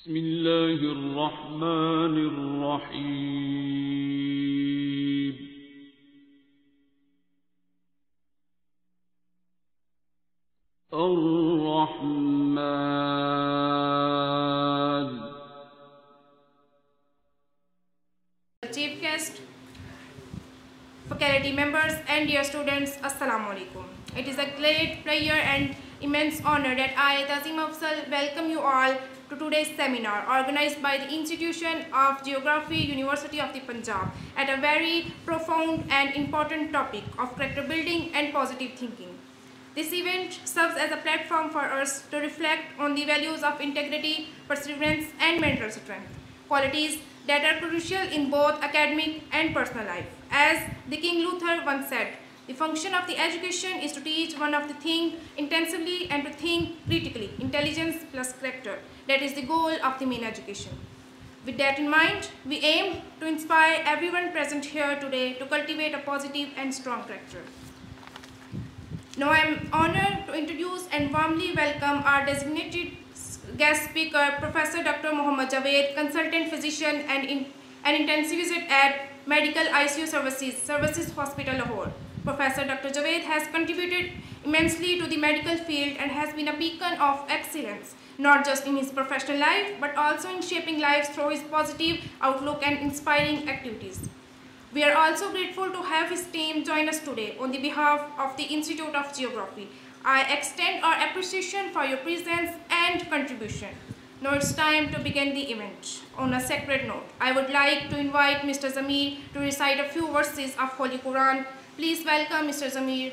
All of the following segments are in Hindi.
बिस्मिल्लाहिर्रहमानिर्रहीम। अर्रहमान। Chief guest, faculty members and dear students, Assalamu alaikum. It is a great pleasure and immense honor that I, Tazim Afzal, welcome you all to today's seminar organized by the Institution of Geography, University of the Punjab at a very profound and important topic of character building and positive thinking. This event serves as a platform for us to reflect on the values of integrity, perseverance and mental strength, qualities that are crucial in both academic and personal life. As the King Luther once said, the function of the education is to teach one of the think intensively and to think critically, intelligence plus character. That is the goal of the main education. With that in mind, we aim to inspire everyone present here today to cultivate a positive and strong character. Now I am honored to introduce and warmly welcome our designated guest speaker, Professor Dr. Mohammad Javed, consultant physician and intensivist at Medical ICU Services Hospital, Lahore. Professor Dr. Javed has contributed immensely to the medical field and has been a beacon of excellence, not just in his professional life, but also in shaping lives through his positive outlook and inspiring activities. We are also grateful to have his team join us today on the behalf of the Institute of Geography. I extend our appreciation for your presence and contribution. Now it's time to begin the event. On a sacred note, I would like to invite Mr. Zamir to recite a few verses of Holy Quran. Please welcome Mr. Zamir.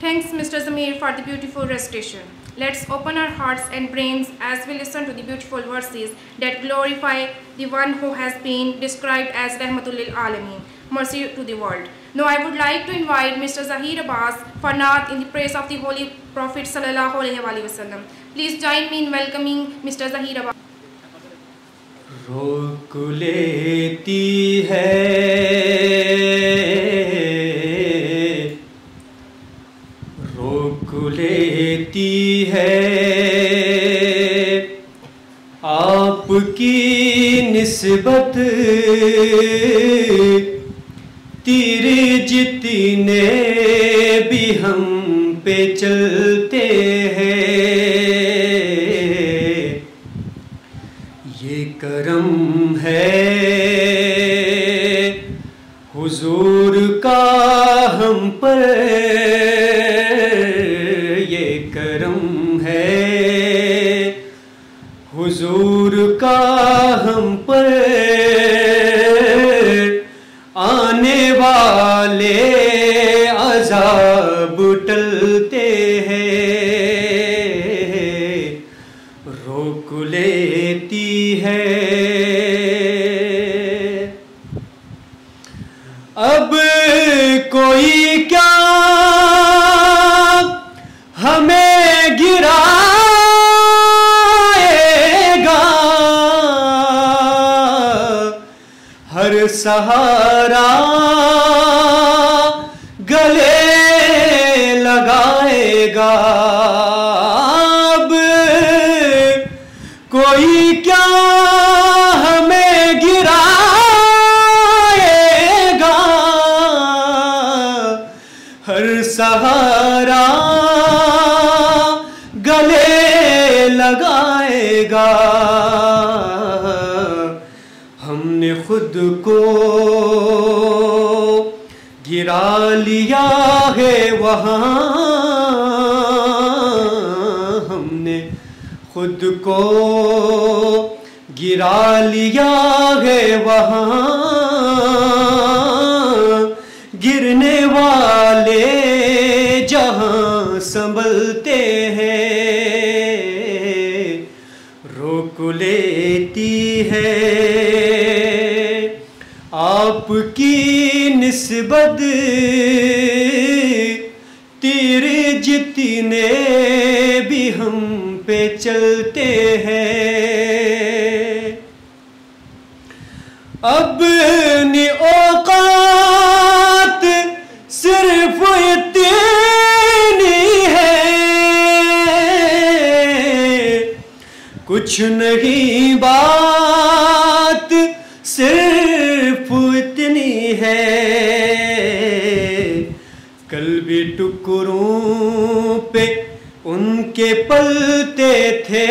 Thanks, Mr. Zamir, for the beautiful recitation. Let's open our hearts and brains as we listen to the beautiful verses that glorify the one who has been described as Rahmatul lil Alameen, mercy to the world. Now I would like to invite Mr. Zahir Abbas for Naat in the praise of the Holy Prophet Sallallahu Alaihi Wasallam. Please join me in welcoming Mr. Zahir Abbas. रोक लेती है आपकी निस्बत तेरे जितने भी हम पे चलते हैं, ये करम है हुजूर का हम पर, ये करम है हुजूर का हम पर। आने वाले अज़ाब टलते हैं, रोक लेती है। अब कोई क्या हमें गिराएगा, हर सहारा गिराएगा। अब कोई क्या हमें गिराएगा, हर सहारा गले लगाएगा। हमने खुद को गिरा लिया है वहाँ, हमने खुद को गिरा लिया है वहाँ। गिरने वाले जहाँ संभलते हैं, रोक लेती है आपकी निस्बत तीर जितने भी हम पे चलते हैं। अपनी औकात सिर्फ इतनी है, कुछ नहीं बात सिर्फ इतनी है। कल भी टुकड़ों पे उनके पलते थे,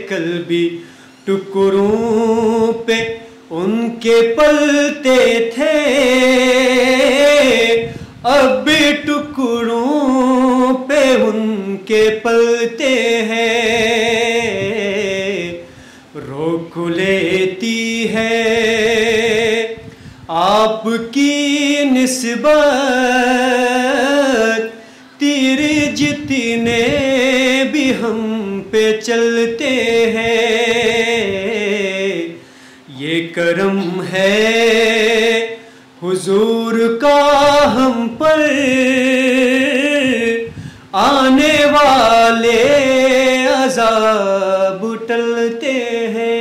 कल भी टुकड़ों पे उनके पलते थे, अब भी टुकड़ों पे उनके पलते हैं। रोक लेती है आपकी निस्बत तीर जितने भी हम पे चलते हैं। ये करम है हुजूर का हम पर, आने वाले अज़ाब टलते हैं।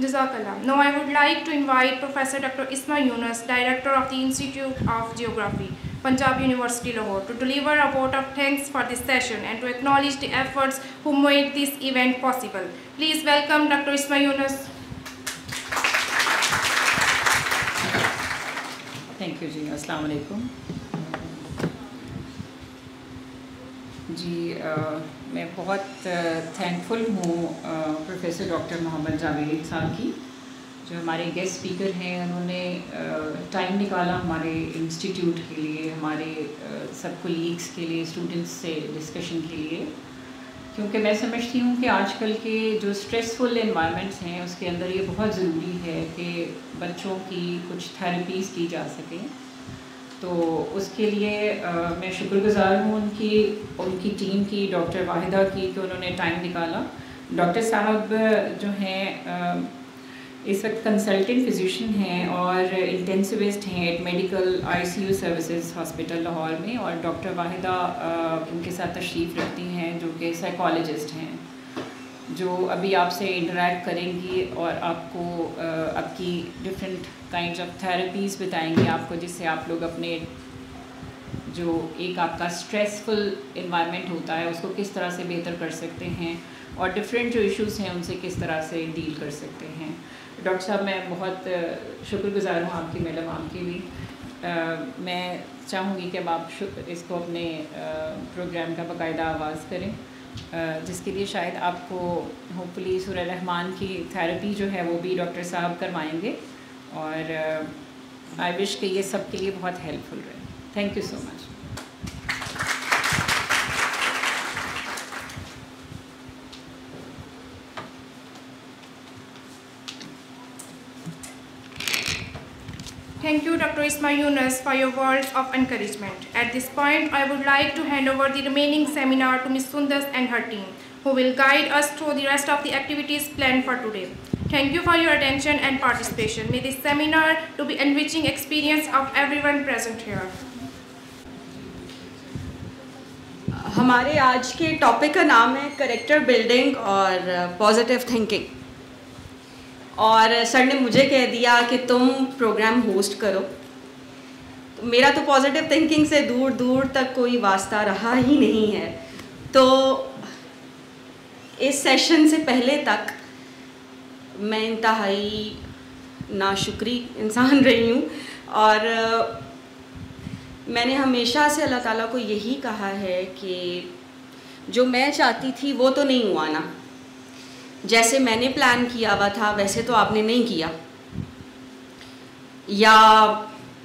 Jazakallah. Now I would like to invite Professor Dr. Isma Yunus, Director of the Institute of Geography, Punjab University, Lahore, to deliver a vote of thanks for this session and to acknowledge the efforts who made this event possible. Please welcome Dr. Isma Yunus. Thank you जी। अस्सलाम वालेकुम जी। मैं बहुत थैंकफुल हूँ प्रोफेसर डॉक्टर मोहम्मद जावेद साहब की, जो हमारे गेस्ट स्पीकर हैं। उन्होंने टाइम निकाला हमारे इंस्टीट्यूट के लिए, हमारे सब कोलीग्स के लिए, स्टूडेंट्स से डिस्कशन के लिए, क्योंकि मैं समझती हूँ कि आजकल के जो स्ट्रेसफुल एनवायरनमेंट्स हैं उसके अंदर ये बहुत ज़रूरी है कि बच्चों की कुछ थेरेपीज़ की जा सकें। तो उसके लिए मैं शुक्रगुज़ार हूँ उनकी टीम की, डॉक्टर वाहिदा की, कि उन्होंने टाइम निकाला। डॉक्टर साहब जो हैं इस वक्त कंसल्टेंट फिजिशियन हैं और इंटेंसिविस्ट हैं at medical ICU services hospital Lahore में, और डॉक्टर वाहिदा उनके साथ तशरीफ़ रखती हैं जो कि साइकोलॉजिस्ट हैं, जो अभी आपसे इंटरेक्ट करेंगी और आपको आपकी डिफरेंट काइंड्स ऑफ थेरेपीज़ बताएंगी आपको, जिससे आप लोग अपने जो एक आपका स्ट्रेसफुल इन्वायरमेंट होता है उसको किस तरह से बेहतर कर सकते हैं और डिफरेंट जो इश्यूज़ हैं उनसे किस तरह से डील कर सकते हैं। डॉक्टर साहब, मैं बहुत शुक्रगुज़ार हूँ आपकी, मैडम आपकी भी। मैं चाहूँगी कि अब आप इसको अपने प्रोग्राम का बाकायदा आगाज़ करें, जिसके लिए शायद आपको होपफुली सूरह रहमान की थेरेपी जो है वो भी डॉक्टर साहब करवाएंगे, और आई विश कि ये सब के लिए बहुत हेल्पफुल रहे। Thank you so much. Thank you, Dr. Isma Yunus, for your words of encouragement. At this point, I would like to hand over the remaining seminar to Ms. Sundas and her team, who will guide us through the rest of the activities planned for today. Thank you for your attention and participation. May this seminar to be enriching experience of everyone present here. हमारे आज के टॉपिक का नाम है करेक्टर बिल्डिंग और पॉजिटिव थिंकिंग। और सर ने मुझे कह दिया कि तुम प्रोग्राम होस्ट करो। तो मेरा तो पॉजिटिव थिंकिंग से दूर दूर तक कोई वास्ता रहा ही नहीं है। तो इस सेशन से पहले तक मैं इंतहाई नाशुक्री इंसान रही हूँ और मैंने हमेशा से अल्लाह ताला को यही कहा है कि जो मैं चाहती थी वो तो नहीं हुआ ना, जैसे मैंने प्लान किया हुआ था वैसे तो आपने नहीं किया, या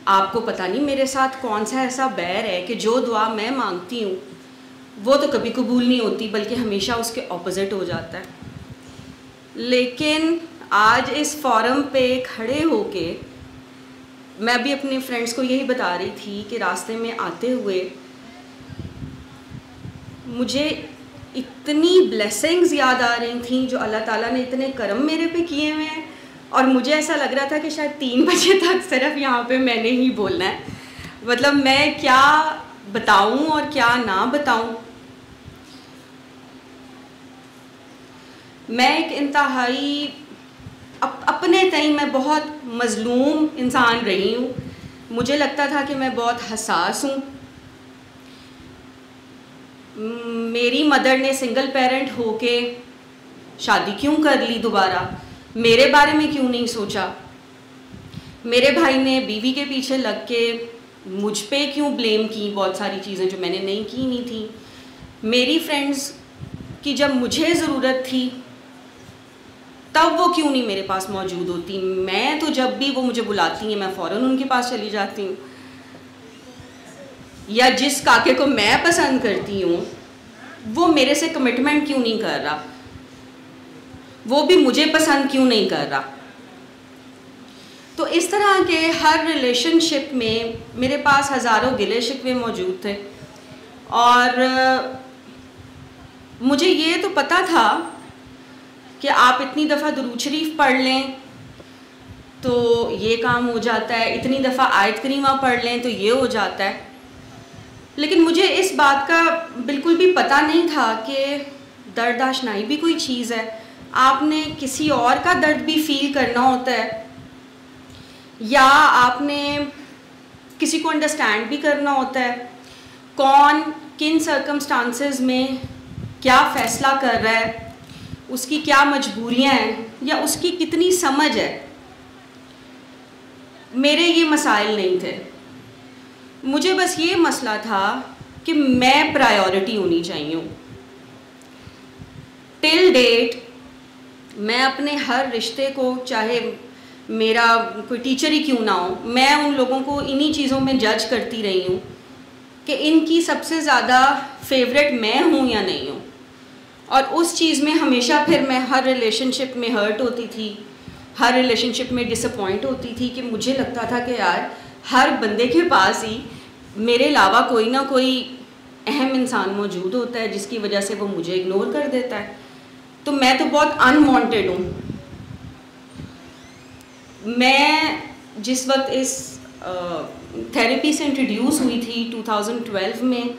आपको पता नहीं मेरे साथ कौन सा ऐसा बैर है कि जो दुआ मैं मांगती हूँ वो तो कभी कबूल नहीं होती बल्कि हमेशा उसके ऑपोजिट हो जाता है। लेकिन आज इस फोरम पे खड़े होके मैं भी अपने फ्रेंड्स को यही बता रही थी कि रास्ते में आते हुए मुझे इतनी ब्लेसिंग्स याद आ रही थी जो अल्लाह ताला ने इतने करम मेरे पे किए हुए हैं, और मुझे ऐसा लग रहा था कि शायद 3 बजे तक सिर्फ यहाँ पे मैंने ही बोलना है। मतलब मैं क्या बताऊँ और क्या ना बताऊँ। मैं एक इंतहाई अपने तई मैं बहुत मज़लूम इंसान रही हूँ। मुझे लगता था कि मैं बहुत हसास हूँ। मेरी मदर ने सिंगल पेरेंट होके शादी क्यों कर ली दोबारा, मेरे बारे में क्यों नहीं सोचा। मेरे भाई ने बीवी के पीछे लग के मुझ पे क्यों ब्लेम की बहुत सारी चीज़ें जो मैंने नहीं की नहीं थी। मेरी फ्रेंड्स की जब मुझे ज़रूरत थी तब वो क्यों नहीं मेरे पास मौजूद होती। मैं तो जब भी वो मुझे बुलाती हैं मैं फ़ौरन उनके पास चली जाती हूँ। या जिस काके को मैं पसंद करती हूँ वो मेरे से कमिटमेंट क्यों नहीं कर रहा, वो भी मुझे पसंद क्यों नहीं कर रहा। तो इस तरह के हर रिलेशनशिप में मेरे पास हज़ारों गिले शिकवे मौजूद थे। और मुझे ये तो पता था कि आप इतनी दफ़ा दुरूद शरीफ पढ़ लें तो ये काम हो जाता है, इतनी दफ़ा आयत करीमा पढ़ लें तो ये हो जाता है। लेकिन मुझे इस बात का बिल्कुल भी पता नहीं था कि दर्द आशनाई भी कोई चीज़ है। आपने किसी और का दर्द भी फील करना होता है, या आपने किसी को अंडरस्टैंड भी करना होता है। कौन किन सर्कमस्टांसेस में क्या फ़ैसला कर रहा है, उसकी क्या मजबूरियां हैं, या उसकी कितनी समझ है। मेरे ये मसाइल नहीं थे। मुझे बस ये मसला था कि मैं प्रायोरिटी होनी चाहिए। टिल डेट मैं अपने हर रिश्ते को, चाहे मेरा कोई टीचर ही क्यों ना हो, मैं उन लोगों को इन्हीं चीज़ों में जज करती रही हूँ कि इनकी सबसे ज़्यादा फेवरेट मैं हूँ या नहीं हूँ। और उस चीज़ में हमेशा फिर मैं हर रिलेशनशिप में हर्ट होती थी, हर रिलेशनशिप में डिसअपॉइंट होती थी कि मुझे लगता था कि यार हर बंदे के पास ही मेरे अलावा कोई ना कोई अहम इंसान मौजूद होता है जिसकी वजह से वो मुझे इग्नोर कर देता है। तो मैं तो बहुत अनवांटेड हूँ। मैं जिस वक्त इस थेरेपी से इंट्रोड्यूस हुई थी 2012 में,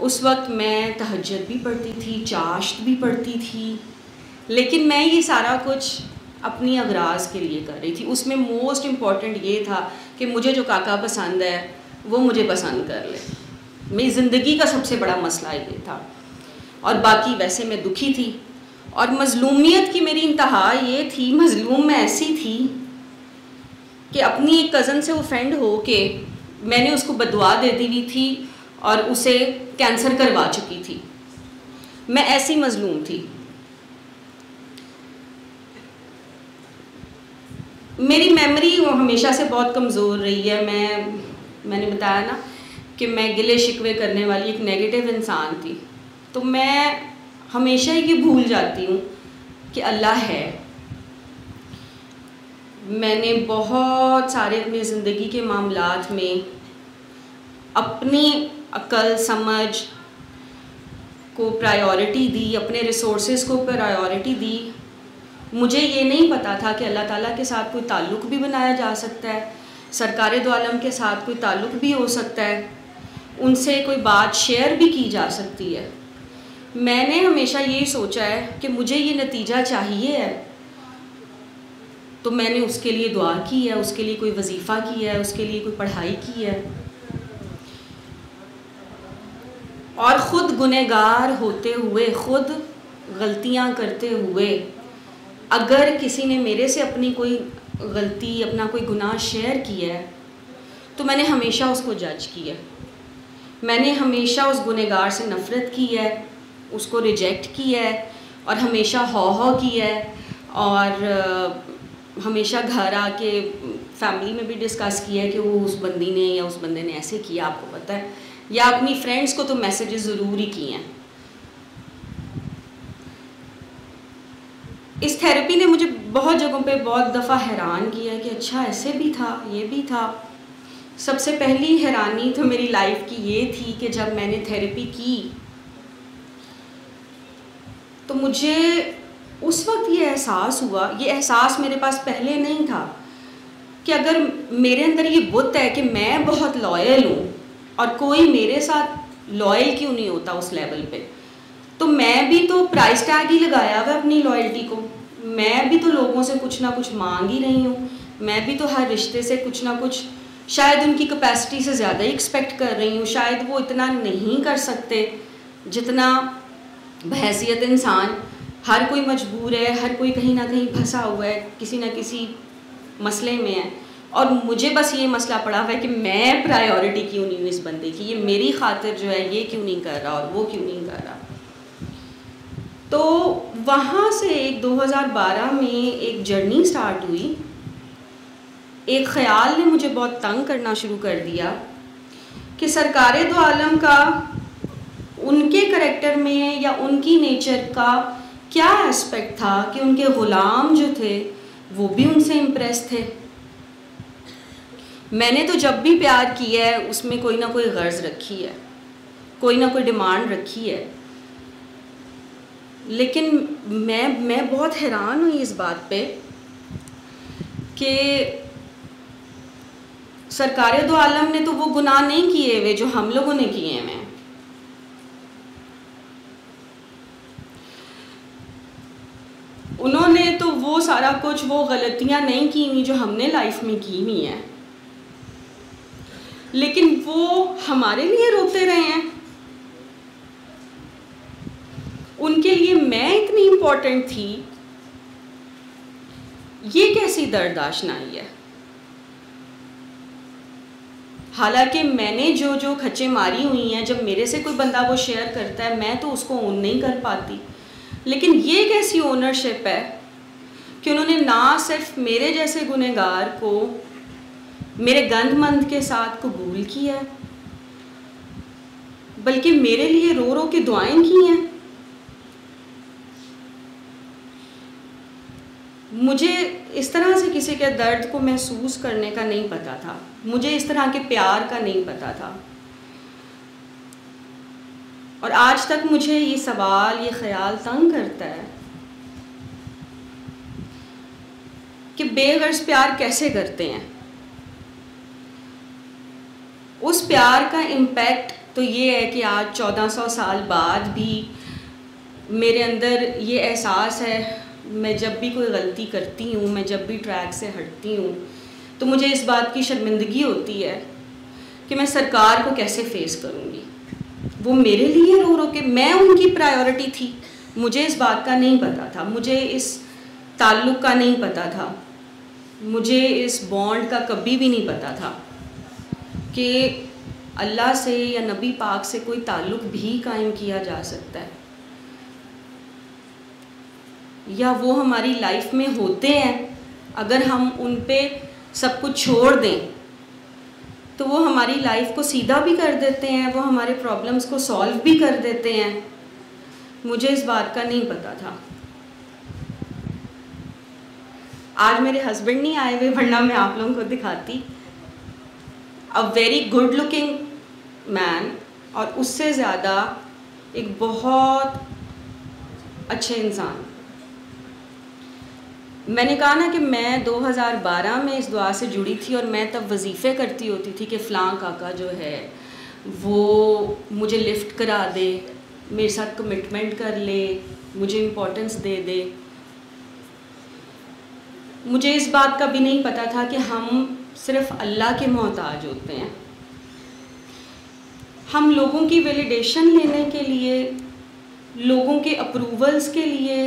उस वक्त मैं तहज्जुद भी पढ़ती थी, चाश्त भी पढ़ती थी, लेकिन मैं ये सारा कुछ अपनी अगराज के लिए कर रही थी। उसमें मोस्ट इम्पॉर्टेंट ये था कि मुझे जो काका पसंद है वो मुझे पसंद कर ले। मेरी ज़िंदगी का सबसे बड़ा मसला ये था। और बाकी वैसे मैं दुखी थी और मज़लूमियत की मेरी इंतहा ये थी, मज़लूम मैं ऐसी थी कि अपनी एक कज़न से ऑफेंड हो के मैंने उसको बदुआ दे दी हुई थी और उसे कैंसर करवा चुकी थी। मैं ऐसी मज़लूम थी। मेरी मेमोरी हमेशा से बहुत कमज़ोर रही है। मैंने बताया ना कि मैं गिले शिकवे करने वाली एक नेगेटिव इंसान थी। तो मैं हमेशा ही ये भूल जाती हूँ कि अल्लाह है। मैंने बहुत सारे अपनी ज़िंदगी के मामलात में अपनी अक्ल समझ को प्रायोरिटी दी, अपने रिसोर्सेज को प्रायोरिटी दी। मुझे ये नहीं पता था कि अल्लाह ताला के साथ कोई ताल्लुक़ भी बनाया जा सकता है, सरकारे दो आलम के साथ कोई ताल्लुक़ भी हो सकता है। उनसे कोई बात शेयर भी की जा सकती है। मैंने हमेशा ये सोचा है कि मुझे ये नतीजा चाहिए है, तो मैंने उसके लिए दुआ की है, उसके लिए कोई वजीफ़ा किया है, उसके लिए कोई पढ़ाई की है। और ख़ुद गुनहगार होते हुए, ख़ुद गलतियां करते हुए, अगर किसी ने मेरे से अपनी कोई गलती, अपना कोई गुनाह शेयर किया है, तो मैंने हमेशा उसको जज किया है। मैंने हमेशा उस गुनहगार से नफ़रत की है, उसको रिजेक्ट किया है, और हमेशा हौ की है, और हमेशा घर आके फैमिली में भी डिस्कस किया है कि वो उस बंदी ने या उस बंदे ने ऐसे किया, आपको पता है, या अपनी फ्रेंड्स को तो मैसेजेस ज़रूर ही किए हैं। इस थेरेपी ने मुझे बहुत जगहों पे बहुत दफ़ा हैरान किया है कि अच्छा ऐसे भी था, ये भी था। सबसे पहली हैरानी तो मेरी लाइफ की ये थी कि जब मैंने थेरेपी की तो मुझे उस वक्त ये एहसास हुआ, ये एहसास मेरे पास पहले नहीं था, कि अगर मेरे अंदर ये बुत है कि मैं बहुत लॉयल हूँ और कोई मेरे साथ लॉयल क्यों नहीं होता उस लेवल पे, तो मैं भी तो प्राइस टैग ही लगाया हुआ अपनी लॉयल्टी को। मैं भी तो लोगों से कुछ ना कुछ मांग ही रही हूँ, मैं भी तो हर रिश्ते से कुछ ना कुछ शायद उनकी कैपेसिटी से ज़्यादा ही एक्सपेक्ट कर रही हूँ। शायद वो इतना नहीं कर सकते जितना बहैसियत इंसान, हर कोई मजबूर है, हर कोई कहीं ना कहीं फंसा हुआ है, किसी ना किसी मसले में है, और मुझे बस ये मसला पड़ा हुआ है कि मैं प्रायोरिटी क्यों नहीं हूँ इस बंदे की, ये मेरी खातिर जो है ये क्यों नहीं कर रहा और वो क्यों नहीं कर रहा। तो वहाँ से 2012 में एक जर्नी स्टार्ट हुई। एक ख़याल ने मुझे बहुत तंग करना शुरू कर दिया कि सरकारे दो आलम का उनके करैक्टर में या उनकी नेचर का क्या एस्पेक्ट था कि उनके ग़ुलाम जो थे वो भी उनसे इम्प्रेस थे। मैंने तो जब भी प्यार किया है उसमें कोई ना कोई गर्ज रखी है, कोई ना कोई डिमांड रखी है, लेकिन मैं बहुत हैरान हुई इस बात पे कि सरकारे दो आलम ने तो वो गुनाह नहीं किए हुए जो हम लोगों ने किए हैं। उन्होंने तो वो सारा कुछ, वो गलतियां नहीं की हुई जो हमने लाइफ में की हुई हैं, लेकिन वो हमारे लिए रोते रहे हैं। उनके लिए मैं इतनी इम्पोर्टेंट थी, ये कैसी दर्द आशनाई है। हालांकि मैंने जो जो खच्चे मारी हुई हैं, जब मेरे से कोई बंदा वो शेयर करता है मैं तो उसको ओन नहीं कर पाती, लेकिन ये कैसी ओनरशिप है कि उन्होंने ना सिर्फ मेरे जैसे गुनहगार को मेरे गंदमंद के साथ कबूल किया है, बल्कि मेरे लिए रो रो के दुआएं की हैं। मुझे इस तरह से किसी के दर्द को महसूस करने का नहीं पता था, मुझे इस तरह के प्यार का नहीं पता था, और आज तक मुझे ये सवाल, ये ख्याल तंग करता है कि बेगर्ज प्यार कैसे करते हैं। उस प्यार का इम्पैक्ट तो ये है कि आज 1400 साल बाद भी मेरे अंदर ये एहसास है, मैं जब भी कोई गलती करती हूँ, मैं जब भी ट्रैक से हटती हूँ, तो मुझे इस बात की शर्मिंदगी होती है कि मैं सरकार को कैसे फेस करूँगी। वो मेरे लिए रो रो के, मैं उनकी प्रायोरिटी थी, मुझे इस बात का नहीं पता था, मुझे इस ताल्लुक़ का नहीं पता था, मुझे इस बॉन्ड का कभी भी नहीं पता था कि अल्लाह से या नबी पाक से कोई ताल्लुक़ भी कायम किया जा सकता है, या वो हमारी लाइफ में होते हैं। अगर हम उन पे सब कुछ छोड़ दें तो वो हमारी लाइफ को सीधा भी कर देते हैं, वो हमारे प्रॉब्लम्स को सॉल्व भी कर देते हैं। मुझे इस बात का नहीं पता था। आज मेरे हस्बैंड नहीं आए हुए, वरना मैं आप लोगों को दिखाती। A very good looking man, और उससे ज़्यादा एक बहुत अच्छे इंसान। मैंने कहा ना कि मैं 2012 में इस दुआ से जुड़ी थी, और मैं तब वजीफ़े करती होती थी कि फ़लाँ काका जो है वो मुझे लिफ्ट करा दे, मेरे साथ कमिटमेंट कर ले, मुझे इम्पोर्टेंस दे दे। मुझे इस बात का भी नहीं पता था कि हम सिर्फ अल्लाह के मोहताज होते हैं। हम लोगों की वैलिडेशन लेने के लिए, लोगों के अप्रूवल्स के लिए,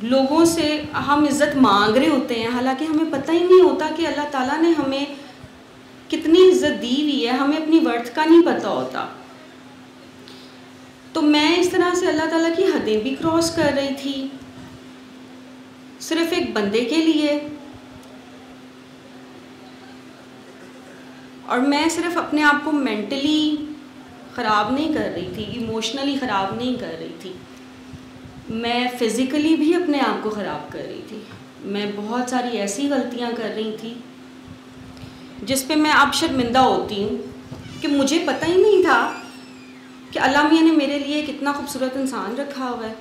लोगों से हम इज़्ज़त मांग रहे होते हैं, हालांकि हमें पता ही नहीं होता कि अल्लाह ताला ने हमें कितनी इज़्ज़त दी हुई है, हमें अपनी वर्थ का नहीं पता होता। तो मैं इस तरह से अल्लाह ताला की हदें भी क्रॉस कर रही थी सिर्फ एक बंदे के लिए, और मैं सिर्फ अपने आप को मेंटली ख़राब नहीं कर रही थी, इमोशनली ख़राब नहीं कर रही थी, मैं फ़िज़िकली भी अपने आप को ख़राब कर रही थी। मैं बहुत सारी ऐसी गलतियां कर रही थी जिस पे मैं अब शर्मिंदा होती हूँ कि मुझे पता ही नहीं था कि अल्लाह मियाँ ने मेरे लिए कितना खूबसूरत इंसान रखा हुआ है।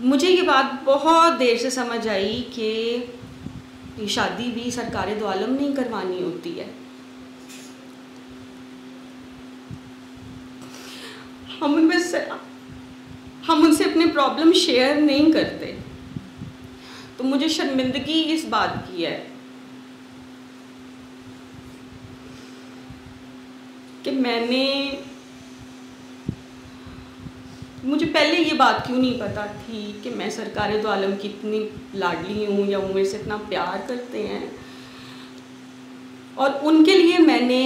मुझे ये बात बहुत देर से समझ आई कि शादी भी सरकार दो आलम नहीं करवानी होती है। हम उनसे अपने प्रॉब्लम शेयर नहीं करते। तो मुझे शर्मिंदगी इस बात की है कि मुझे पहले ये बात क्यों नहीं पता थी कि मैं सरकार दो आलम की इतनी लाडली हूँ या वो मेरे से इतना प्यार करते हैं, और उनके लिए मैंने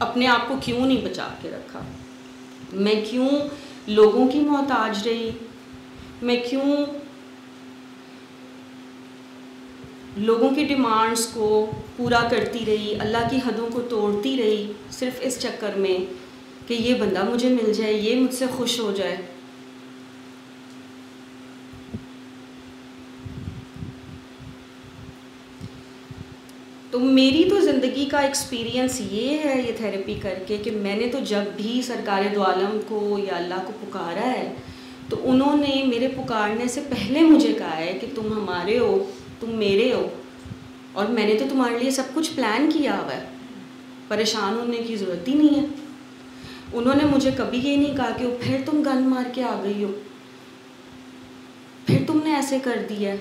अपने आप को क्यों नहीं बचा के रखा। मैं क्यों लोगों की मोहताज रही, मैं क्यों लोगों की डिमांड्स को पूरा करती रही, अल्लाह की हदों को तोड़ती रही, सिर्फ इस चक्कर में कि ये बंदा मुझे मिल जाए, ये मुझसे खुश हो जाए। तो मेरी तो ज़िंदगी का एक्सपीरियंस ये है ये थेरेपी करके कि मैंने तो जब भी सरकार दो आलम को या अल्लाह को पुकारा है तो उन्होंने मेरे पुकारने से पहले मुझे कहा है कि तुम हमारे हो, तुम मेरे हो, और मैंने तो तुम्हारे लिए सब कुछ प्लान किया हुआ है, परेशान होने की ज़रूरत ही नहीं है। उन्होंने मुझे कभी ये नहीं कहा कि फिर तुम गन मार के आ गई हो, फिर तुमने ऐसे कर दिया।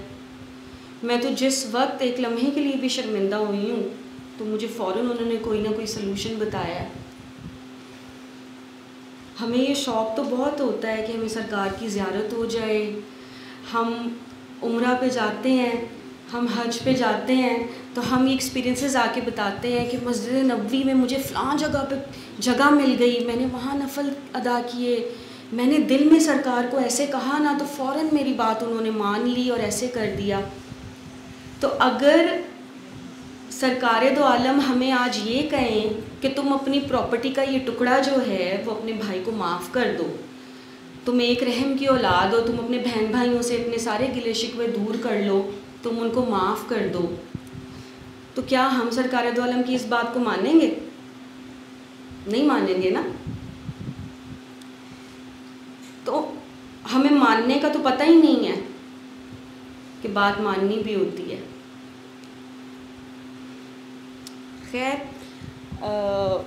मैं तो जिस वक्त एक लम्हे के लिए भी शर्मिंदा हुई हूँ तो मुझे फ़ौरन उन्होंने कोई ना कोई सलूशन बताया। हमें ये शौक़ तो बहुत होता है कि हमें सरकार की ज़ियारत हो जाए, हम उम्रा पे जाते हैं, हम हज पे जाते हैं, तो हम ये एक्सपीरियंसेस आके बताते हैं कि मस्जिद नबवी में मुझे फ़लाँ जगह पे जगह मिल गई, मैंने वहाँ नफल अदा किए, मैंने दिल में सरकार को ऐसे कहा ना तो फ़ौरन मेरी बात उन्होंने मान ली और ऐसे कर दिया। तो अगर सरकार दो आलम हमें आज ये कहें कि तुम अपनी प्रॉपर्टी का ये टुकड़ा जो है वो अपने भाई को माफ़ कर दो, तुम एक रहम की औलाद हो, तुम अपने बहन भाइयों से अपने सारे गिले शिकवे दूर कर लो, तुम उनको माफ़ कर दो, तो क्या हम सरकार दो आलम की इस बात को मानेंगे? नहीं मानेंगे ना। तो हमें मानने का तो पता ही नहीं है कि बात माननी भी होती है। खैर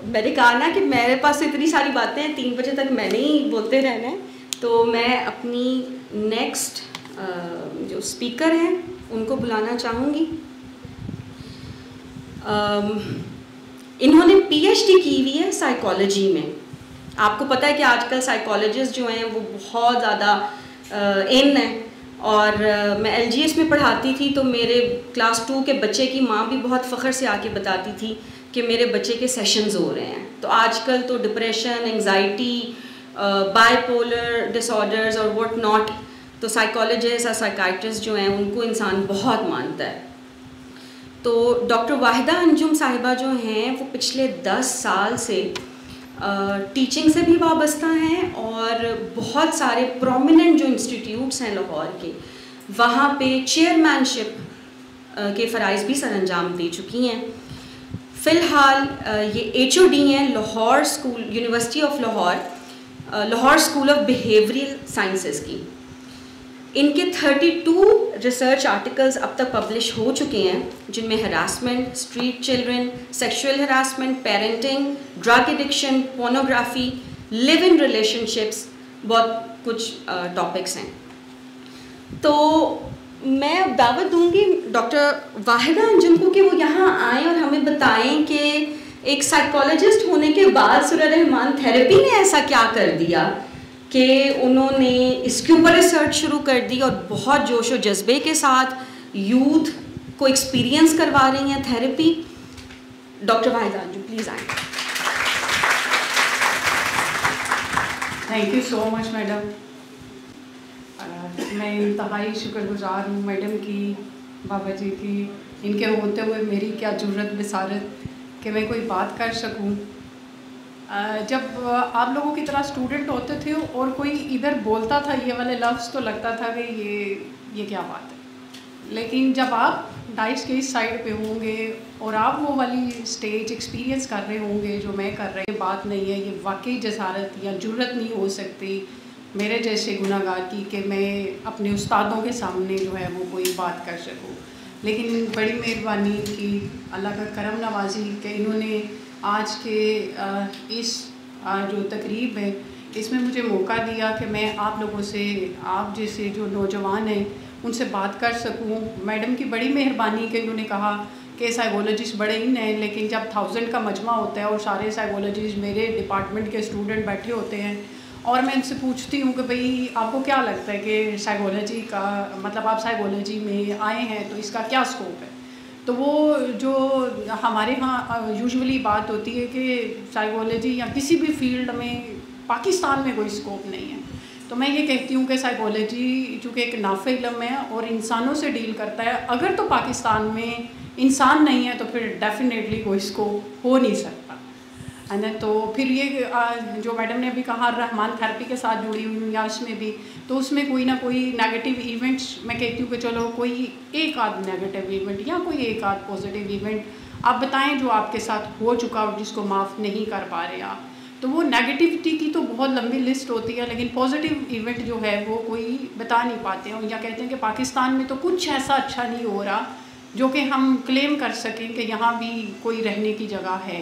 मैंने कहा ना कि मेरे पास इतनी सारी बातें हैं, 3 बजे तक मैंने ही बोलते रहना है, तो मैं अपनी नेक्स्ट जो स्पीकर हैं उनको बुलाना चाहूँगी। इन्होंने PhD की हुई है साइकोलॉजी में। आपको पता है कि आजकल साइकोलॉजिस्ट जो हैं वो बहुत ज़्यादा इन है, और मैं LGS में पढ़ाती थी तो मेरे क्लास 2 के बच्चे की माँ भी बहुत फ़ख्र से आके बताती थी कि मेरे बच्चे के सेशंस हो रहे हैं। तो आजकल तो डिप्रेशन, एंग्जाइटी, बाइपोलर डिसऑर्डर्स और व्हाट नॉट, तो साइकोलॉजिस्ट और साइकाइट्रिस्ट जो हैं उनको इंसान बहुत मानता है। तो डॉक्टर वाहिदा अंजुम साहिबा जो हैं वो पिछले 10 साल से टीचिंग से भी वाबस्ता हैं, और बहुत सारे प्रोमिनेंट जो इंस्टीट्यूट्स हैं लाहौर के, वहाँ पे चेयरमैनशिप के फ़राइज़ भी सर अंजाम दे चुकी हैं। फ़िलहाल ये HOD हैं Lahore school, university of Lahore, Lahore school of behavioural sciences की। इनके 32 रिसर्च आर्टिकल्स अब तक पब्लिश हो चुके हैं, जिनमें harassment, street children, sexual harassment, parenting, drug addiction, pornography, live in relationships, बहुत कुछ टॉपिक्स हैं। तो मैं दावत दूंगी डॉक्टर वाहिदा अंजुम को कि वो यहाँ आएँ और हमें बताएं कि एक साइकोलॉजिस्ट होने के बाद सुरा रहमान थेरेपी ने ऐसा क्या कर दिया कि उन्होंने इसके ऊपर रिसर्च शुरू कर दी और बहुत जोश और जज्बे के साथ यूथ को एक्सपीरियंस करवा रही हैं therapy. Doctor Wahida Anjum, please आएँ। Thank you so much madam. मैं इंतहाई शुक्रगुजार हूँ मैडम की, बाबा जी की। इनके होते हुए मेरी क्या ज़रूरत बिसारत कि मैं कोई बात कर सकूँ। जब आप लोगों की तरह स्टूडेंट होते थे और कोई इधर बोलता था ये वाले लफ्ज़, तो लगता था कि ये क्या बात है। लेकिन जब आप डाइस के इस साइड पे होंगे और आप वो वाली स्टेज एक्सपीरियंस कर रहे होंगे जो मैं कर रही, बात नहीं है, ये वाकई जसारत या जुर्रत नहीं हो सकती मेरे जैसे गुनाहगार की कि मैं अपने उस्तादों के सामने जो है वो कोई बात कर सकूँ। लेकिन बड़ी मेहरबानी की, अल्लाह का करम नवाजी कि इन्होंने आज के इस जो तकरीब है इसमें मुझे मौका दिया कि मैं आप लोगों से, आप जैसे जो नौजवान हैं उनसे बात कर सकूं। मैडम की बड़ी मेहरबानी कि उन्होंने कहा कि साइकोलॉजिस्ट बड़े इन हैं, लेकिन जब 1000 का मजमा होता है और सारे साइकोलॉजिस्ट मेरे डिपार्टमेंट के स्टूडेंट बैठे होते हैं और मैं इनसे पूछती हूँ कि भाई आपको क्या लगता है कि साइकोलॉजी का मतलब आप साइकोलॉजी में आए हैं तो इसका क्या स्कोप है, तो वो जो हमारे यहाँ यूजुअली बात होती है कि साइकोलॉजी या किसी भी फील्ड में पाकिस्तान में कोई स्कोप नहीं है। तो मैं ये कहती हूँ कि साइकोलॉजी चूँकि एक नाफे इल्म है और इंसानों से डील करता है, अगर तो पाकिस्तान में इंसान नहीं है तो फिर डेफिनेटली कोई स्कोप हो नहीं सकता है ना। तो फिर ये जो मैडम ने अभी कहा रहमान थेरेपी के साथ जुड़ी हुई हूँ या उसमें भी, तो उसमें कोई ना कोई नेगेटिव इवेंट्स मैं कहती हूँ कि चलो कोई एक आध नेगेटिव इवेंट या कोई एक आध पॉजिटिव इवेंट आप बताएं जो आपके साथ हो चुका और जिसको माफ़ नहीं कर पा रहे आप। तो वो नेगेटिविटी की तो बहुत लंबी लिस्ट होती है, लेकिन पॉजिटिव इवेंट जो है वो कोई बता नहीं पाते हैं या कहते हैं कि पाकिस्तान में तो कुछ ऐसा अच्छा नहीं हो रहा जो कि हम क्लेम कर सकें कि यहाँ भी कोई रहने की जगह है।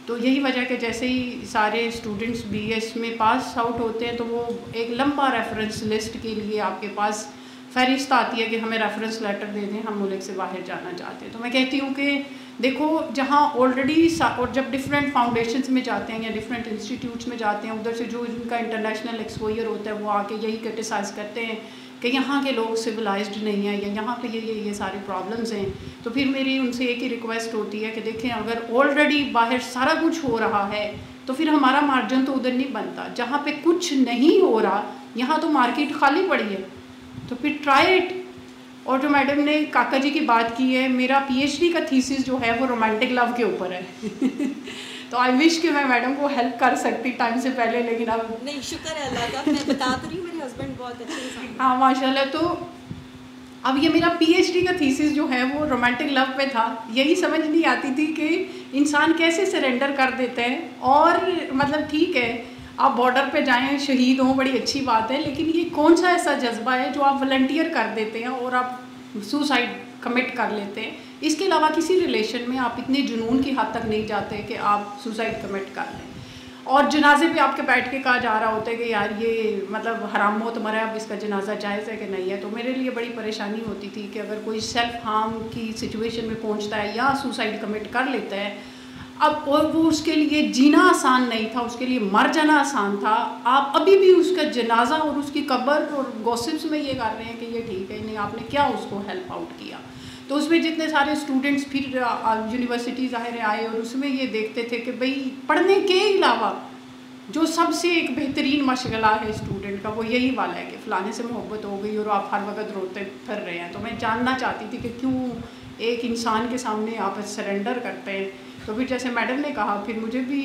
तो यही वजह कि जैसे ही सारे स्टूडेंट्स बीएस में पास आउट होते हैं तो वो एक लंबा रेफरेंस लिस्ट के लिए आपके पास फहरिस्त आती है कि हमें रेफरेंस लेटर दे दें, हम मुल्क से बाहर जाना चाहते हैं। तो मैं कहती हूँ कि देखो जहाँ ऑलरेडी और जब डिफरेंट फाउंडेशंस में जाते हैं या डिफरेंट इंस्टीट्यूट्स में जाते हैं, उधर से जो जिनका इंटरनेशनल एक्सपोजर होता है वो आके यही क्रिटिसाइज़ करते हैं कि यहाँ के लोग सिविलाइज्ड नहीं हैं या यहाँ पे ये सारे प्रॉब्लम्स हैं। तो फिर मेरी उनसे एक ही रिक्वेस्ट होती है कि देखें अगर ऑलरेडी बाहर सारा कुछ हो रहा है तो फिर हमारा मार्जिन तो उधर नहीं बनता। जहाँ पे कुछ नहीं हो रहा यहाँ तो मार्केट खाली पड़ी है, तो फिर ट्राई इट। और जो मैडम ने काका जी की बात की है, मेरा पीएचडी का थीसिस जो है वो रोमांटिक लव के ऊपर है तो आई विश कि मैं मैडम को हेल्प कर सकती टाइम से पहले, लेकिन अब नहीं, शुक्र है अल्लाह का, मैं बता तो रही, मेरे हस्बैंड बहुत अच्छे इंसान। हाँ माशाल्लाह। तो अब ये मेरा पीएचडी का थीसिस जो है वो रोमांटिक लव पे था। यही समझ नहीं आती थी कि इंसान कैसे सरेंडर कर देते हैं। और मतलब ठीक है आप बॉर्डर पे जाएं, शहीद हों, बड़ी अच्छी बात है, लेकिन ये कौन सा ऐसा जज्बा है जो आप वॉलंटियर कर देते हैं और आप सुसाइड कमिट कर लेते हैं। इसके अलावा किसी रिलेशन में आप इतने जुनून की हद तक नहीं जाते कि आप सुसाइड कमिट कर लें। और जनाजे पे आपके बैठ के कहा जा रहा होता है कि यार ये मतलब हराम मौत मरा है, अब इसका जनाजा जायज़ है कि नहीं है। तो मेरे लिए बड़ी परेशानी होती थी कि अगर कोई सेल्फ हार्म की सिचुएशन में पहुंचता है या सुसाइड कमिट कर लेता है, अब और वो उसके लिए जीना आसान नहीं था, उसके लिए मर जाना आसान था। आप अभी भी उसका जनाजा और उसकी कब्र और गॉसिप्स में ये कर रहे हैं कि ये ठीक है, नहीं आपने क्या उसको हेल्प आउट किया। तो उसमें जितने सारे स्टूडेंट्स फिर यूनिवर्सिटी ज़ाहिर आए और उसमें ये देखते थे कि भाई पढ़ने के अलावा जो सबसे एक बेहतरीन मशगला है स्टूडेंट का वो यही वाला है कि फ़लाने से मोहब्बत हो गई और आप हर वक्त रोते फिर रहे हैं। तो मैं जानना चाहती थी कि क्यों एक इंसान के सामने आप सरेंडर करते हैं। तो फिर जैसे मैडम ने कहा, फिर मुझे भी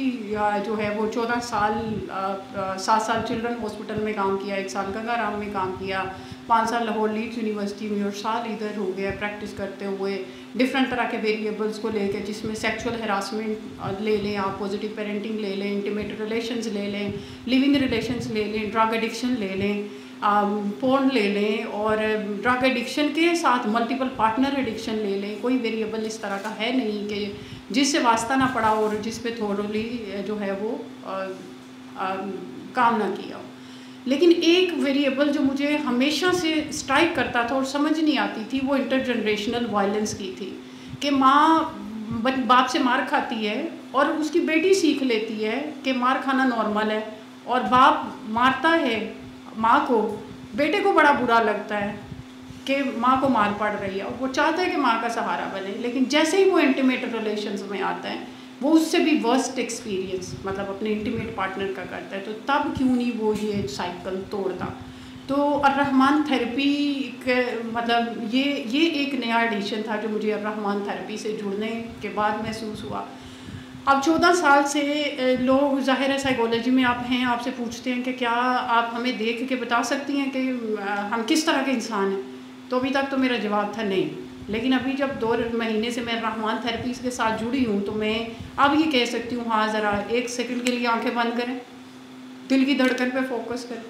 जो है वो 14 साल 7 साल चिल्ड्रन हॉस्पिटल में काम किया, 1 साल गंगाराम में काम किया, 5 साल लाहौर लीड्स यूनिवर्सिटी में और साल इधर हो गया प्रैक्टिस करते हुए डिफरेंट तरह के वेरिएबल्स को लेकर, जिसमें सेक्सुअल हरासमेंट ले लें आप, पॉजिटिव पेरेंटिंग ले लें, इंटीमेट रिलेशंस ले लें, लिविंग रिलेशंस ले लें, ड्रग एडिक्शन ले लें, पोर्न ले लें, और ड्रग एडिक्शन के साथ मल्टीपल पार्टनर एडिक्शन ले लें। कोई वेरिएबल इस तरह का है नहीं कि जिससे वास्ता ना पड़ा और जिस पे थोड़ी जो है वो काम ना किया हो। लेकिन एक वेरिएबल जो मुझे हमेशा से स्ट्राइक करता था और समझ नहीं आती थी, वो इंटरजनरेशनल वायलेंस की थी कि माँ बाप से मार खाती है और उसकी बेटी सीख लेती है कि मार खाना नॉर्मल है, और बाप मारता है माँ को, बेटे को बड़ा बुरा लगता है कि माँ को मार पड़ रही है और वो चाहता है कि माँ का सहारा बने। लेकिन जैसे ही वो इंटीमेट रिलेशंस में आता है वो उससे भी वर्स्ट एक्सपीरियंस मतलब अपने इंटीमेट पार्टनर का करता है, तो तब क्यों नहीं वो ये साइकिल तोड़ता। तो अर्रहमान थेरेपी के मतलब ये एक नया एडिशन था जो मुझे अर्रहमान थेरेपी से जुड़ने के बाद महसूस हुआ। अब 14 साल से लोग, ज़ाहिर है साइकोलॉजी में आप हैं, आपसे पूछते हैं कि क्या आप हमें देख के बता सकती हैं कि हम किस तरह के इंसान हैं, तो अभी तक तो मेरा जवाब था नहीं। लेकिन अभी जब 2 महीने से मैं अर्रहमान थेरेपी के साथ जुड़ी हूँ तो मैं अब ये कह सकती हूँ, हाँ ज़रा 1 सेकंड के लिए आंखें बंद करें, दिल की धड़कन पे फोकस करें,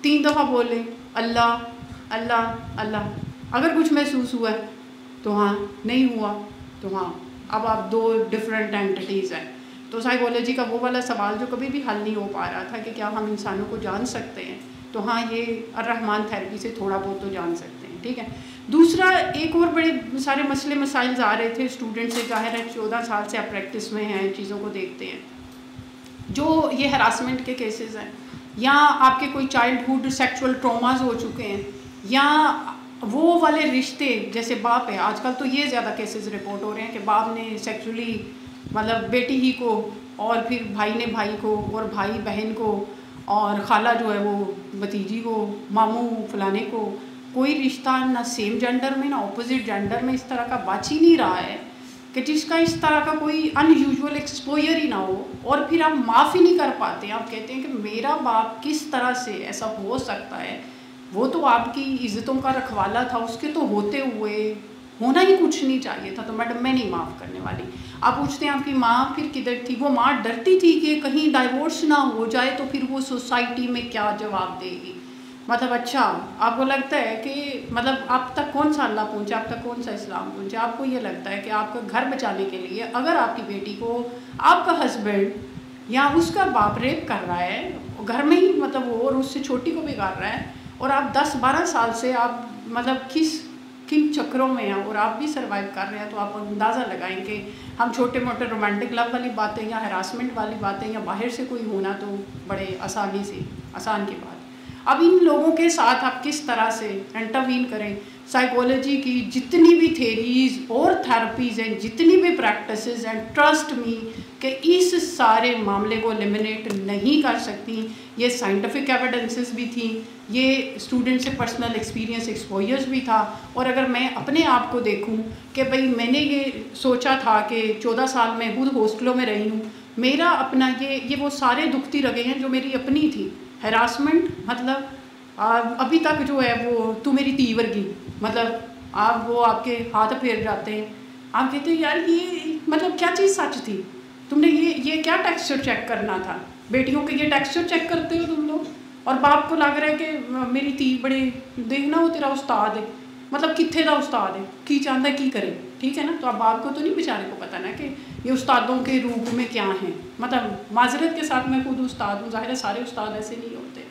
3 दफ़ा बोलें अल्लाह अल्लाह अल्लाह। अगर कुछ महसूस हुआ है तो हाँ, नहीं हुआ तो हाँ, अब आप 2 डिफरेंट एंटिटीज़ हैं। तो साइकोलॉजी का वो वाला सवाल जो कभी भी हल नहीं हो पा रहा था कि क्या हम इंसानों को जान सकते हैं, तो हाँ ये अर्रहमान थेरेपी से थोड़ा बहुत तो जान सकते हैं। ठीक है। दूसरा एक और बड़े सारे मसले मसाइल आ रहे थे स्टूडेंट से, ज़ाहिर है 14 साल से आप प्रैक्टिस में हैं, चीज़ों को देखते हैं, जो ये हरासमेंट के केसेस हैं या आपके कोई चाइल्डहुड सेक्सुअल ट्रॉमास हो चुके हैं या वो वाले रिश्ते जैसे बाप है, आजकल तो ये ज़्यादा केसेस रिपोर्ट हो रहे हैं कि बाप ने सेक्सुअली मतलब बेटी ही को और फिर भाई ने भाई को और भाई बहन को और खाला जो है वो भतीजी को, मामू फलाने को, कोई रिश्ता ना सेम जेंडर में ना ऑपोजिट जेंडर में इस तरह का बच ही नहीं रहा है कि जिसका इस तरह का कोई अनयूजुअल एक्सपोजर ही ना हो, और फिर आप माफ़ ही नहीं कर पाते। आप कहते हैं कि मेरा बाप किस तरह से ऐसा हो सकता है, वो तो आपकी इज़्ज़तों का रखवाला था, उसके तो होते हुए होना ही कुछ नहीं चाहिए था। तो मैडम मैं नहीं माफ़ करने वाली। आप पूछते हैं आपकी माँ फिर किधर थी, वो माँ डरती थी कि कहीं डाइवोर्स ना हो जाए तो फिर वो सोसाइटी में क्या जवाब देगी। मतलब अच्छा आपको लगता है कि मतलब आप तक कौन सा अल्लाह पहुँचे, आप तक कौन सा इस्लाम पहुँचे, आपको ये लगता है कि आपका घर बचाने के लिए अगर आपकी बेटी को आपका हस्बैंड या उसका बाप रेप कर रहा है घर में ही, मतलब वो और उससे छोटी को भी कर रहा है, और आप 10-12 साल से आप मतलब किन चक्रों में हैं और आप भी सर्वाइव कर रहे हैं, तो आप अंदाज़ा लगाएं कि हम छोटे मोटे रोमांटिक लव वाली बातें या हरासमेंट वाली बातें या बाहर से कोई होना तो बड़े आसान की बात। अब इन लोगों के साथ आप किस तरह से इंटरवीन करें। साइकोलॉजी की जितनी भी थेरीज़ और थेरेपीज़ हैं, जितनी भी प्रैक्टिसेस हैं, ट्रस्ट मी कि इस सारे मामले को एलिमिनेट नहीं कर सकती। ये साइंटिफिक एविडेंसेस भी थी, ये स्टूडेंट से पर्सनल एक्सपीरियंस एक्सपोजर्स भी था, और अगर मैं अपने आप को देखूं कि भाई मैंने ये सोचा था कि 14 साल में खुद हॉस्टलों में रही हूँ, मेरा अपना ये वो सारे दुखती रगे हैं जो मेरी अपनी थी। हैरासमेंट मतलब अभी तक जो है वो तू मेरी तीवर की, मतलब आप वो आपके हाथ फेर जाते हैं, आप कहते हैं यार ये मतलब क्या चीज़ सच थी, तुमने ये क्या टेक्सचर चेक करना था, बेटियों के ये टेक्सचर चेक करते हो तुम लोग, और बाप को लग रहा है कि मेरी धी बड़े देखना वो तेरा उस्ताद है, मतलब कित्थे दा उस्ताद है, की चाहता है की करे, ठीक है ना। तो अब बाप को तो नहीं बेचारे को पता ना कि ये उस्तादों के रूप में क्या हैं। मतलब माजरत के साथ मैं खुद उस्ताद हूँ, ज़ाहिर है सारे उस्ताद ऐसे नहीं होते,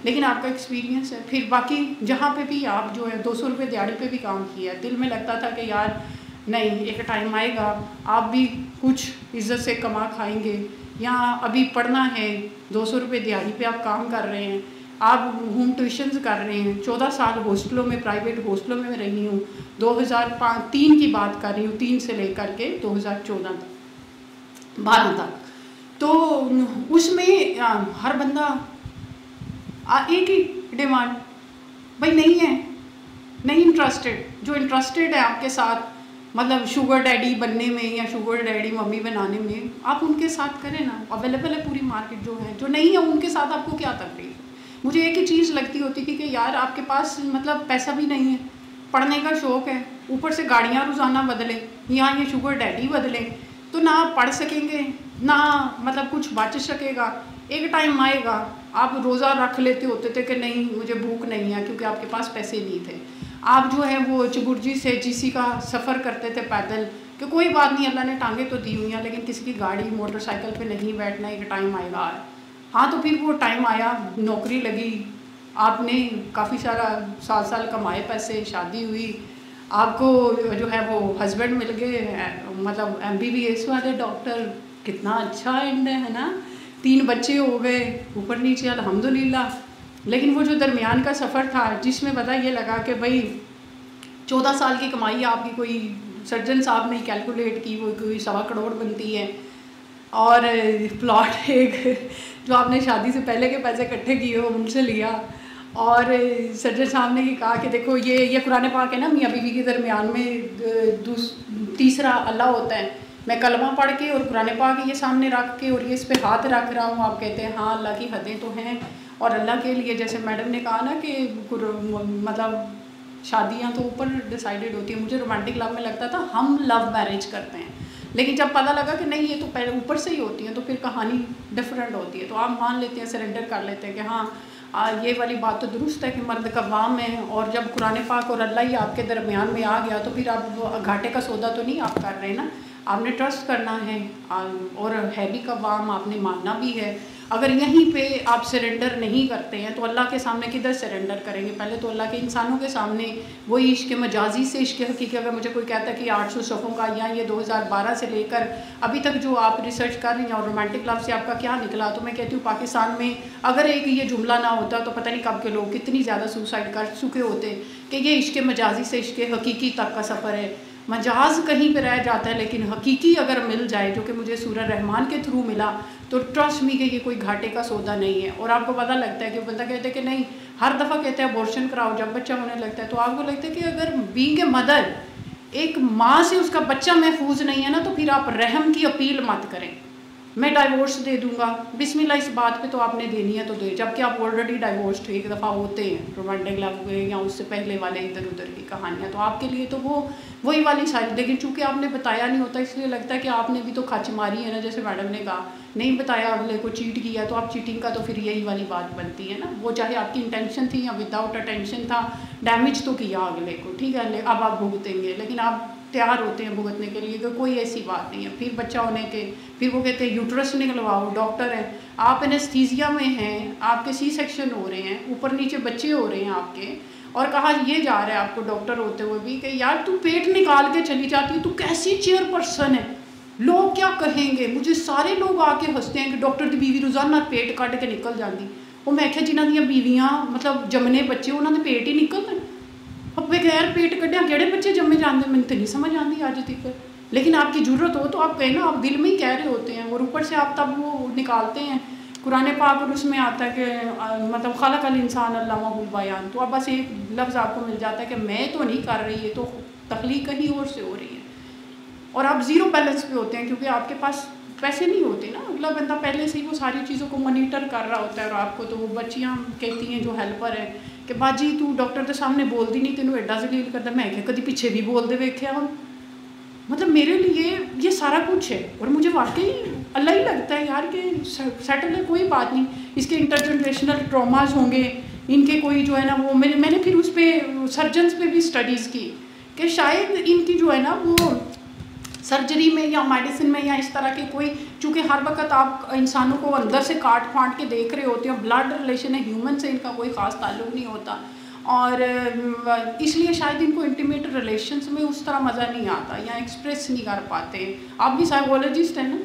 लेकिन आपका एक्सपीरियंस है। फिर बाकी जहाँ पे भी आप जो है 200 रुपये दिहाड़ी पे भी काम किया है, दिल में लगता था कि यार नहीं एक टाइम आएगा आप भी कुछ इज़्ज़त से कमा खाएंगे, या अभी पढ़ना है 200 रुपये दिहाड़ी पे आप काम कर रहे हैं, आप होम ट्यूशन्स कर रहे हैं। 14 साल हॉस्टलों में, प्राइवेट हॉस्टलों में रही हूँ, 2003 की बात कर रही हूँ, 3 से लेकर के 2014 तक 12 तक। तो उसमें हर बंदा एक ही डिमांड, भाई नहीं है, नहीं इंटरेस्टेड। जो इंटरेस्टेड है आपके साथ मतलब शुगर डैडी बनने में या शुगर डैडी मम्मी बनाने में, आप उनके साथ करें ना, अवेलेबल है पूरी मार्केट जो है। जो नहीं है उनके साथ आपको क्या तकलीफ है। मुझे एक ही चीज़ लगती होती थी कि यार आपके पास मतलब पैसा भी नहीं है, पढ़ने का शौक़ है, ऊपर से गाड़ियाँ रोज़ाना बदलें, यहाँ ये शुगर डैडी बदलें, तो ना आप पढ़ सकेंगे ना मतलब कुछ बच सकेगा। एक टाइम आएगा आप रोज़ा रख लेते होते थे कि नहीं मुझे भूख नहीं है, क्योंकि आपके पास पैसे नहीं थे। आप जो है वो चबुर्जी से जीसी का सफ़र करते थे पैदल कि कोई बात नहीं, अल्लाह ने टांगे तो दी हुई हैं, लेकिन किसी की गाड़ी मोटरसाइकिल पे नहीं बैठना, एक टाइम आएगा। हाँ, तो फिर वो टाइम आया, नौकरी लगी, आपने काफ़ी सारा साल कमाए पैसे, शादी हुई, आपको जो है वो हस्बैंड मिल गए, मतलब MBBS वाले डॉक्टर, कितना अच्छा एंड है ना, 3 बच्चे हो गए ऊपर नीचे अल्हम्दुलिल्लाह। लेकिन वो जो दरमियान का सफ़र था जिसमें पता ये लगा कि भाई 14 साल की कमाई आपकी कोई सर्जन साहब ने कैलकुलेट की, वो कोई 1.25 करोड़ बनती है, और प्लॉट एक जो आपने शादी से पहले के पैसे इकट्ठे किए हो उनसे लिया, और सर्जन साहब ने ये कहा कि देखो ये कुरान पाक है ना, मियाँ बीवी के दरमियान में तीसरा अल्लाह होता है, मैं कलमा पढ़ के और कुरान पाक ये सामने रख के और ये इस पे हाथ रख रहा हूँ, आप कहते हैं हाँ अल्लाह की हदें तो हैं, और अल्लाह के लिए जैसे मैडम ने कहा ना कि मतलब शादियाँ तो ऊपर डिसाइडेड होती है। मुझे रोमांटिक लव में लगता था हम लव मैरिज करते हैं, लेकिन जब पता लगा कि नहीं ये तो पहले ऊपर से ही होती है, तो फिर कहानी डिफरेंट होती है। तो आप मान लेते हैं, सरेंडर कर लेते हैं कि हाँ ये वाली बात तो दुरुस्त है कि मर्द कव्वाम है, और जब कुरान पाक और अल्लाह ही आपके दरमियान में आ गया तो फिर आप घाटे का सौदा तो नहीं आप कर रहे ना, आपने ट्रस्ट करना है और है भी कव्वाम, आपने मानना भी है। अगर यहीं पे आप सरेंडर नहीं करते हैं तो अल्लाह के सामने किधर सरेंडर करेंगे? पहले तो अल्लाह के इंसानों के सामने वही इश्क मजाजी से इश्क हकीकी। अगर मुझे कोई कहता है कि 800 सफ़ों का या ये 2012 से लेकर अभी तक जो आप रिसर्च कर रही हैं और रोमांटिक लव से आपका क्या निकला, तो मैं कहती हूँ पाकिस्तान में अगर एक ये जुमला ना होता तो पता नहीं कब के लोग कितनी ज़्यादा सुसाइड कर चुके होते कि ये इश्क मजाजी से इश्क हकीकी तक का सफ़र है। मजाज कहीं पे रह जाता है, लेकिन हकीकी अगर मिल जाए, जो कि मुझे सूरह रहमान के थ्रू मिला, तो ट्रस्ट मी कि ये कोई घाटे का सौदा नहीं है। और आपको पता लगता है कि बंदा कहते हैं कि नहीं, हर दफ़ा कहते हैं अबॉर्शन कराओ जब बच्चा होने लगता है, तो आपको लगता है कि अगर बीइंग ए मदर, एक माँ से उसका बच्चा महफूज नहीं है ना, तो फिर आप रहम की अपील मत करें, मैं डाइवोर्स दे दूंगा, बिस्मिल्लाह इस बात पे तो आपने देनी है तो दे, जबकि आप ऑलरेडी डाइवोर्स्ड एक दफ़ा होते हैं रोमांटिक लव या उससे पहले वाले इधर उधर की कहानियाँ, तो आपके लिए तो वो वही वाली सारी। लेकिन चूँकि आपने बताया नहीं होता, इसलिए लगता है कि आपने भी तो खच मारी है ना, जैसे मैडम ने कहा, नहीं बताया अगले को, चीट किया, तो आप चीटिंग का तो फिर यही वाली बात बनती है ना। वो चाहे आपकी इंटेंशन थी या विदाउट अटेंशन था, डैमेज तो किया अगले को, ठीक है, अब आप भुगतेंगे, लेकिन आप तैयार होते हैं भुगतने के लिए, कोई ऐसी बात नहीं है। फिर बच्चा होने के फिर वो कहते हैं यूट्रस निकलवाओ, डॉक्टर है, आप एनेस्थीसिया में हैं, आपके सी सेक्शन हो रहे हैं, ऊपर नीचे बच्चे हो रहे हैं आपके, और कहा ये जा रहा है आपको डॉक्टर होते हुए भी कि यार तू पेट निकाल के चली जाती है, तू कैसी चेयरपर्सन है, लोग क्या कहेंगे। मुझे सारे लोग आके हंसते हैं कि डॉक्टर की बीवी रोज़ाना पेट कट के निकल जाती, और मैं क्या जिन्हों दी बीवियाँ मतलब जमने बच्चे उन्होंने पेट ही निकलते, बगैर पेट कढ़िया केड़े बच्चे जमे जाते, मैंने तो नहीं समझ आती अज तक। लेकिन आपकी ज़रूरत हो तो आप कहें ना, आप दिल में ही कह रहे होते हैं, और ऊपर से आप तब वो निकालते हैं कुरान पाक, और उसमें आता है कि मतलब खलक़ल इंसान अल्लामहुल बयान, तो अब बस एक लफ्ज़ आपको मिल जाता है कि मैं तो नहीं कर रही, ये तो तख्लीक कहीं और से हो रही है, और आप ज़ीरो बैलेंस पे होते हैं क्योंकि आपके पास पैसे नहीं होते ना। अगला बंदा पहले से ही वो सारी चीज़ों को मॉनिटर कर रहा होता है, और आपको तो वो बच्चियाँ कहती हैं जो हेल्पर है कि बाजी तू डॉक्टर के सामने बोलती नहीं, तेनों एडा जलील करता, मैं क्या कभी पीछे भी बोल दे वेख्या हम। मतलब मेरे लिए ये सारा कुछ है, और मुझे वाकई अल्लाह ही लगता है यार कि सेटल है, कोई बात नहीं, इसके इंटरजनरेशनल ट्रॉमाज होंगे, इनके कोई जो है ना वो मैंने फिर उस पर सर्जन्स पे भी स्टडीज़ की कि शायद इनकी जो है ना वो सर्जरी में या मेडिसिन में या इस तरह के कोई, चूँकि हर वक्त आप इंसानों को अंदर से काट फाट के देख रहे होते हैं, ब्लड रिलेशन है, ह्यूमन से इनका कोई ख़ास ताल्लुक नहीं होता, और इसलिए शायद इनको इंटीमेट रिलेशंस में उस तरह मज़ा नहीं आता या एक्सप्रेस नहीं कर पाते। आप भी साइकोलॉजिस्ट हैं ना,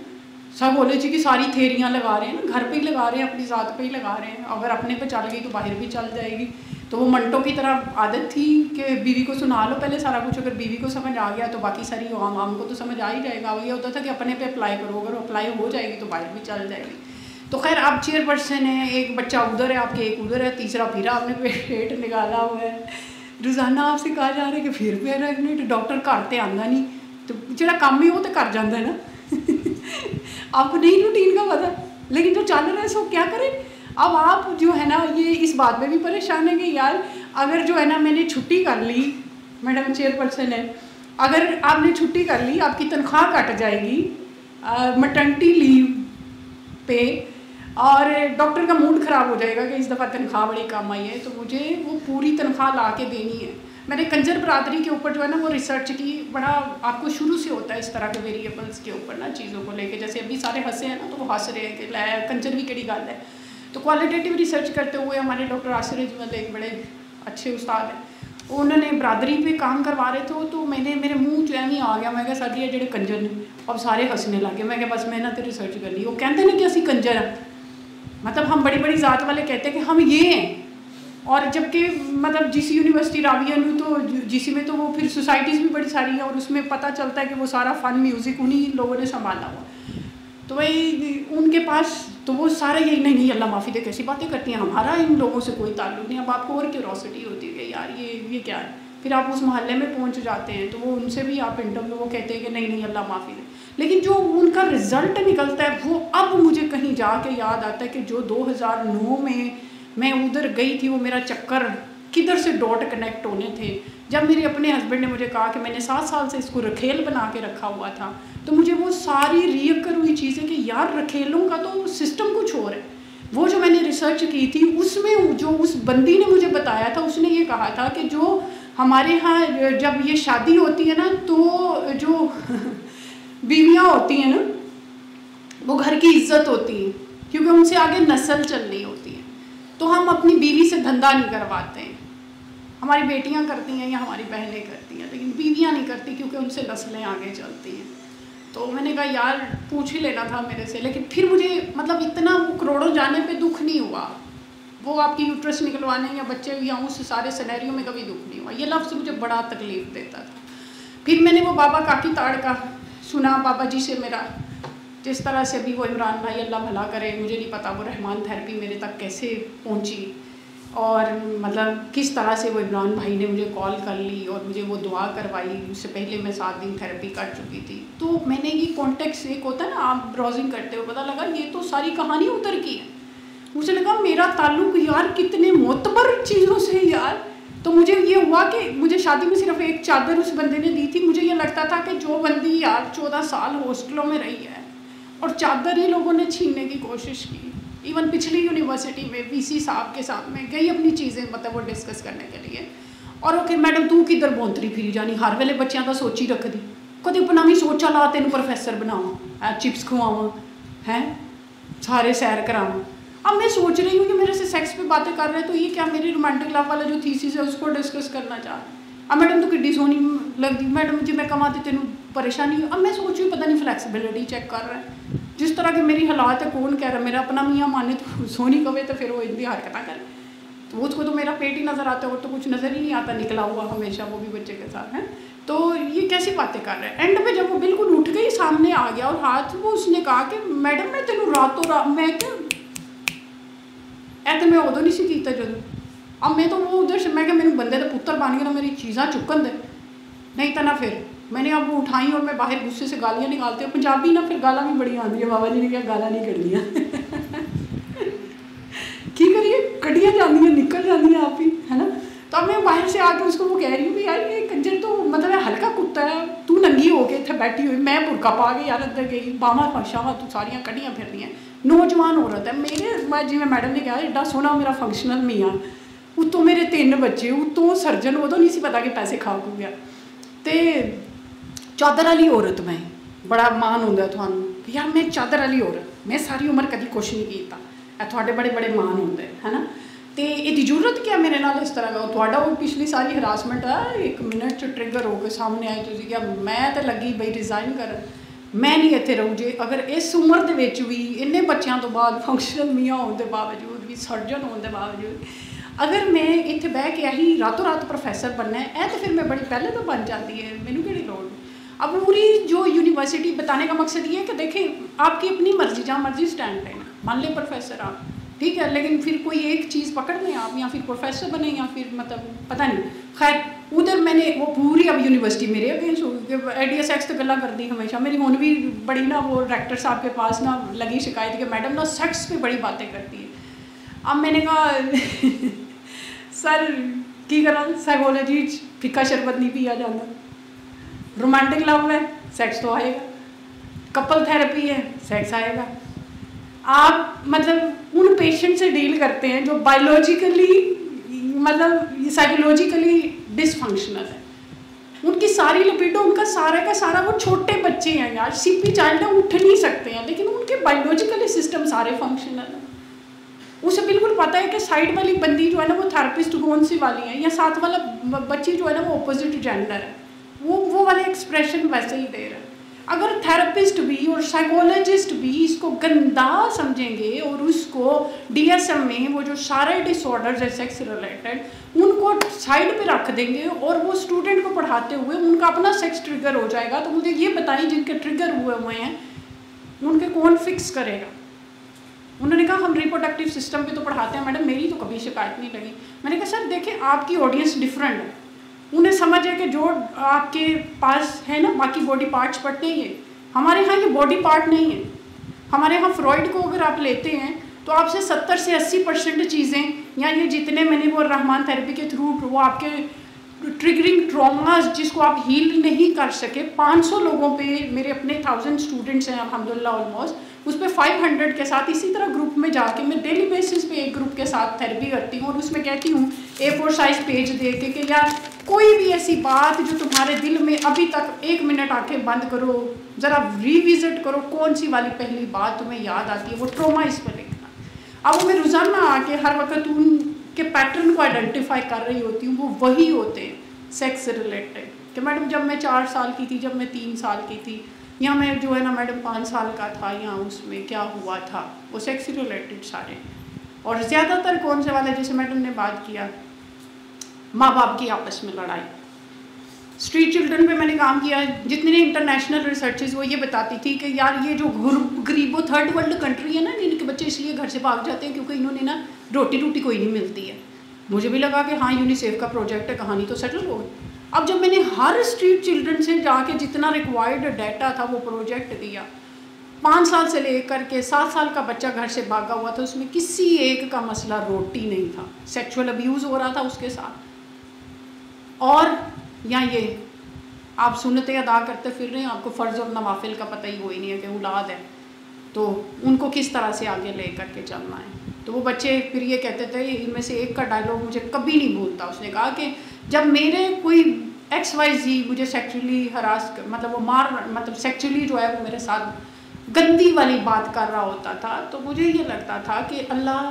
साइकोलॉजी की सारी थेरियाँ लगा रहे हैं ना, घर पे ही लगा रहे हैं, अपनी ज़ात पे ही लगा रहे हैं, अगर अपने पे चल गई तो बाहर भी चल जाएगी। तो वो मंटो की तरह आदत थी कि बीवी को सुना लो पहले सारा कुछ, अगर बीवी को समझ आ गया तो बाकी सारी आम को तो समझ आ ही जाएगा। वो ये होता था कि अपने पे अप्लाई करो, अगर अप्लाई हो जाएगी तो बाहर भी चल जाएगी। तो खैर आप चेयरपर्सन हैं, एक बच्चा उधर है आपके, एक उधर है, तीसरा फिर आपने पेट निकाला हुआ है, रोज़ाना आपसे कहा जा रहा है कि फिर प्रेगनेंट, डॉक्टर घर तो आंदा नहीं, तो जो काम है वो तो कर जाता है ना आपको नहीं रूटीन का पता, लेकिन जो चल रहा है सो क्या करें। अब आप जो है ना ये इस बात में भी परेशान है कि यार अगर जो है ना मैंने छुट्टी कर ली, मैडम चेयरपर्सन है, अगर आपने छुट्टी कर ली आपकी तनख्वाह कट जाएगी मैटरनिटी लीव पे, और डॉक्टर का मूड ख़राब हो जाएगा कि इस दफ़ा तनख्वाह बड़ी कम आई है, तो मुझे वो पूरी तनख्वाह ला के देनी है। मैंने कंजर बरादरी के ऊपर जो है ना वो रिसर्च की, बड़ा आपको शुरू से होता है इस तरह के वेरिएबल्स के ऊपर ना चीज़ों को लेके, जैसे अभी सारे हंसे हैं ना तो वो हंस रहे हैं कि कंजर भी कड़ी गल है। तो क्वालिटेटिव रिसर्च करते हुए हमारे डॉक्टर आसिर अजमल एक बड़े अच्छे उस्ताद हैं, उन्होंने बरादरी पे काम करवा रहे थे, तो मैंने मेरे मुँह जो है आ गया, मैं क्या सर जी जेडे कंजर ने, अब सारे हंसने लगे। मैं क्या बस मैं ना तो रिसर्च करनी, वो कहते हैं ना कि असी कंजर हैं, मतलब हम बड़ी बड़ी ज़ात वाले कहते हैं कि हम ये हैं, और जबकि मतलब जीसी यूनिवर्सिटी राविया तो जीसी में तो वो फिर सोसाइटीज़ भी बड़ी सारी हैं, और उसमें पता चलता है कि वो सारा फ़न म्यूज़िक उन्हीं लोगों ने संभाला हुआ। तो वही उनके पास तो वो सारा यही नहीं अल्लाह माफ़ी दे कैसी बातें करती हैं, हमारा इन लोगों से कोई ताल्लुक़ नहीं। अब आपको और क्यूरोसिटी होती है कि यार ये क्या है, फिर आप उस मोहल्ले में पहुंच जाते हैं तो वो उनसे भी आप इंटरव्यू वो कहते हैं कि नहीं अल्लाह माफ़ी दे, लेकिन जो उनका रिज़ल्ट निकलता है वो अब मुझे कहीं जाके याद आता है कि जो 2009 में मैं उधर गई थी, वो मेरा चक्कर किधर से डॉट कनेक्ट होने थे, जब मेरे अपने हस्बैंड ने मुझे कहा कि मैंने 7 साल से इसको रखेल बना के रखा हुआ था, तो मुझे वो सारी रियकर हुई चीज़ें कि यार रखेलों का तो सिस्टम कुछ और है। वो जो मैंने रिसर्च की थी उसमें जो उस बंदी ने मुझे बताया था, उसने ये कहा था कि जो हमारे यहाँ जब ये शादी होती है ना तो जो बीवियाँ होती हैं ना वो घर की इज्जत होती है, क्योंकि उनसे आगे नस्ल चलनी होती है, तो हम अपनी बीवी से धंधा नहीं करवाते हैं। हमारी बेटियां करती हैं या हमारी बहनें करती हैं, लेकिन बीवियां नहीं करती क्योंकि उनसे नस्लें आगे चलती हैं। तो मैंने कहा यार पूछ ही लेना था मेरे से, लेकिन फिर मुझे मतलब इतना वो करोड़ों जाने पे दुख नहीं हुआ, वो आपकी यूट्रस निकलवाने या बच्चे या उस सारे सिनेरियो में कभी दुख नहीं हुआ। ये लफ्ज़ मुझे बड़ा तकलीफ़ देता था। फिर मैंने वो बाबा काकी ताड़ का सुना, बाबा जी से मेरा जिस तरह से भी वो इमरान भाई अल्लाह भला करे, मुझे नहीं पता वो रहमान थेरेपी मेरे तक कैसे पहुंची, और मतलब किस तरह से वो इमरान भाई ने मुझे कॉल कर ली और मुझे वो दुआ करवाई। उससे पहले मैं 7 दिन थेरेपी कर चुकी थी। तो मैंने ये कॉन्टेक्स्ट एक होता है ना, आप ब्राउजिंग करते हो पता लगा ये तो सारी कहानी उतर की है। मुझे लगा मेरा ताल्लुक यार कितने मोतबर चीज़ों से यार। तो मुझे ये हुआ कि मुझे शादी में सिर्फ एक चादर उस बंदे ने दी थी। मुझे ये लगता था कि जो बंदी यार 14 साल हॉस्टलों में रही है और चादर ही लोगों ने छीनने की कोशिश की। इवन पिछली यूनिवर्सिटी में वीसी साहब के साथ में गई अपनी चीज़ें मतलब वो डिस्कस करने के लिए, और ओके मैडम तू किधर बोंतरी फिरी जानी, हर वेले बच्चों का सोची रख दी, कभी अपना भी सोचा ला तेन प्रोफैसर बनावा, चिप्स खुआवा हैं, सारे सैर करावा। अब मैं सोच रही हूँ कि मेरे से सेक्स पे बातें कर रहे हैं, तो ये क्या मेरी रोमांटिक लव वाला जो थीसिस है उसको डिस्कस करना चाह रहे हैं। अब मैडम तो किड्डी सोनी लगती, मैडम जी मैं कमाती तेन परेशानी। अब मैं सोच रही हूँ पता नहीं फ्लैक्सीबिलिटी चेक कर रहा है, जिस तरह के मेरी हालात है कौन कह रहा है, मेरा अपना मियाँ माने तो सोनी कवे तो फिर वो इतनी हरकत करे, तो उसको तो मेरा पेट ही नज़र आता है और तो कुछ नज़र ही नहीं आता निकला हुआ हमेशा, वो भी बच्चे के साथ है। तो ये कैसी बातें कर रहे हैं। एंड में जब वो बिल्कुल उठ गई सामने आ गया और हाथ वो उसने कहा कि मैडम मैं तेन रातों रात मैं क्या तो मैं उदों नहीं सी कीता जो। अब मैं तो वो उधर से मैं क्या मेरे बंदे का पुत्र बन गया ना, मेरी चीज़ा चुकन दे नहीं तो ना। फिर मैंने अब वो उठाई और मैं बाहर गुस्से से गालियाँ निकालती हूँ। पंजाबी ना फिर गाला भी बड़ी आती है, बाबा जी ने क्या गाला नहीं कढ़िया की करिए कढ़िया जाती निकल जाती आप ही है ना। तो अब मैं बाहर से आके उसको वो कह रही हूँ भी यार ये कंजर तो मतलब हल्का कुत्ता है, तू नंगी हो के इतने बैठी हुई, मैं बुरका पा के यार अंदर गई, बावा शावा तू सारियाँ कढ़ियाँ फिर रही हैं, नौजवान औरत है। मेरे जिमें मैडम ने कहा एडा सोहना मेरा फंक्शनल मियाँ, उत्तों मेरे 3 बच्चे, उत्तों सर्जन, उदों नहीं सी पता कि पैसे खा खू गया। तो चादर वाली औरत मैं बड़ा मान होंगे थानू यार, मैं चादर वाली औरत, मैं सारी उम्र कभी कुछ नहीं किया, थोड़े बड़े बड़े मान होंगे है ना। तो ये जरूरत क्या मेरे नाल इस तरह का, थोड़ा वो पिछली सारी हरासमेंट है 1 मिनट च ट्रिगर हो के सामने आए, तो क्या मैं तो लगी बई रिजाइन कर, मैं नहीं इतने रहूँ जे अगर इस उम्र के विच भी इन्ने बच्चों तो बाद फंक्शनल मियाँ होने के बावजूद भी सर्जन होने के बावजूद अगर मैं इतने बह के यही रातों रात प्रोफैसर बनना है तो फिर मैं बड़ी पहले तो बन जाती है, मैनू कि लोड़। अब पूरी जो यूनिवर्सिटी बताने का मकसद ये है कि देखें आपकी अपनी मर्जी, जहाँ मर्जी स्टैंड लेना, मान लें प्रोफेसर आप ठीक है, लेकिन फिर कोई एक चीज़ पकड़ लें आप, या फिर प्रोफेसर बने या फिर मतलब पता नहीं। खैर उधर मैंने वो पूरी अब यूनिवर्सिटी मेरे अगेंस्ट हो गई, एडीएस एक्स तो गला करती हमेशा मेरी, हुन भी बड़ी ना वो डायरेक्टर साहब के पास ना लगी शिकायत कि मैडम ना सेक्स पे बड़ी बातें करती है। अब मैंने कहा सर की करा साइकोलॉजी फिक्का शरबत नहीं पिया जाता, रोमांटिक लव है सेक्स तो आएगा, कपल थेरेपी है सेक्स आएगा। आप मतलब उन पेशेंट से डील करते हैं जो बायोलॉजिकली मतलब साइकोलॉजिकली डिसफंक्शनल है, उनकी सारी लिपिडो, उनका सारा का सारा, वो छोटे बच्चे हैं यार, सीपी चाइल्ड है, उठ नहीं सकते हैं, लेकिन उनके बायोलॉजिकली सिस्टम सारे फंक्शनल है। उसे बिल्कुल पता है कि साइड वाली बंदी जो है ना वो थेरेपिस्ट कौन सी वाली है, या साथ वाला बच्ची जो है ना वो अपोजिट जेंडर है, वो वाले एक्सप्रेशन वैसे ही दे रहा है। अगर थेरेपिस्ट भी और साइकोलॉजिस्ट भी इसको गंदा समझेंगे और उसको DSM में वो जो सारे डिसऑर्डर्स है सेक्स रिलेटेड उनको साइड पे रख देंगे और वो स्टूडेंट को पढ़ाते हुए उनका अपना सेक्स ट्रिगर हो जाएगा, तो मुझे ये बताइए जिनके ट्रिगर हुए हैं उनके कौन फिक्स करेगा। उन्होंने कहा हम रिप्रोडक्टिव सिस्टम पे तो पढ़ाते हैं मैडम, मेरी तो कभी शिकायत नहीं लगी। मैंने कहा सर देखिए आपकी ऑडियंस डिफरेंट है, उन्हें समझ है कि जो आपके पास है ना बाकी बॉडी पार्ट्स पढ़ते हैं, हमारे यहाँ ये बॉडी पार्ट नहीं है। हमारे यहाँ फ्रॉइड को अगर आप लेते हैं तो आपसे 70 से 80% चीज़ें, या ये जितने मैंने वो रहमान थेरेपी के थ्रू वो आपके ट्रिगरिंग ट्रॉमास जिसको आप हील नहीं कर सके, 500 लोगों पे मेरे अपने 1000 स्टूडेंट्स हैं अल्हम्दुलिल्लाह ऑलमोस्ट, उस पर 500 के साथ इसी तरह ग्रुप में जाके मैं डेली बेसिस पे एक ग्रुप के साथ थेरेपी करती हूँ और उसमें कहती हूँ A4 साइज पेज दे के कि यार कोई भी ऐसी बात जो तुम्हारे दिल में अभी तक 1 मिनट आंखें बंद करो, ज़रा रिविजिट करो कौन सी वाली पहली बात तुम्हें याद आती है, वो ट्रॉमा इस पर लिखना। अब मैं रोज़ाना आके हर वक्त उनके पैटर्न को आइडेंटिफाई कर रही होती हूँ, वो वही होते हैं सेक्स से रिलेटेड कि मैडम जब मैं 4 साल की थी, जब मैं 3 साल की थी, या मैं जो है ना मैडम 5 साल का था, या उसमें क्या हुआ था, वो सेक्स से रिलेटेड सारे। और ज़्यादातर कौन से वाले, जैसे मैडम ने बात किया माँ बाप की आपस में लड़ाई, स्ट्रीट चिल्ड्रन पे मैंने काम किया, जितने इंटरनेशनल रिसर्चेज वो ये बताती थी कि यार ये जो गरीबो थर्ड वर्ल्ड कंट्री है ना, जिनके बच्चे इसलिए घर से भाग जाते हैं क्योंकि इन्होंने ना रोटी कोई नहीं मिलती है। मुझे भी लगा कि हाँ यूनिसेफ का प्रोजेक्ट है, कहानी तो सेटल हो गई। अब जब मैंने हर स्ट्रीट चिल्ड्रन से जाके जितना रिक्वायर्ड डाटा था वो प्रोजेक्ट दिया, 5 साल से लेकर के 7 साल का बच्चा घर से भागा हुआ था, उसमें किसी एक का मसला रोटी नहीं था, सेक्सुअल अब्यूज़ हो रहा था उसके साथ। और या ये आप सुनते अदा करते फिर रहे हैं, आपको फ़र्ज़ और नवाफिल का पता ही हो ही नहीं है कि औलाद है तो उनको किस तरह से आगे ले करके चलना है। तो वो बच्चे फिर ये कहते थे, इनमें से एक का डायलॉग मुझे कभी नहीं भूलता, उसने कहा कि जब मेरे कोई XYZ मुझे सेक्सुअली हरास मतलब वो मतलब सेक्सुअली जो है वो मेरे साथ गंदी वाली बात कर रहा होता था, तो मुझे ये लगता था कि अल्लाह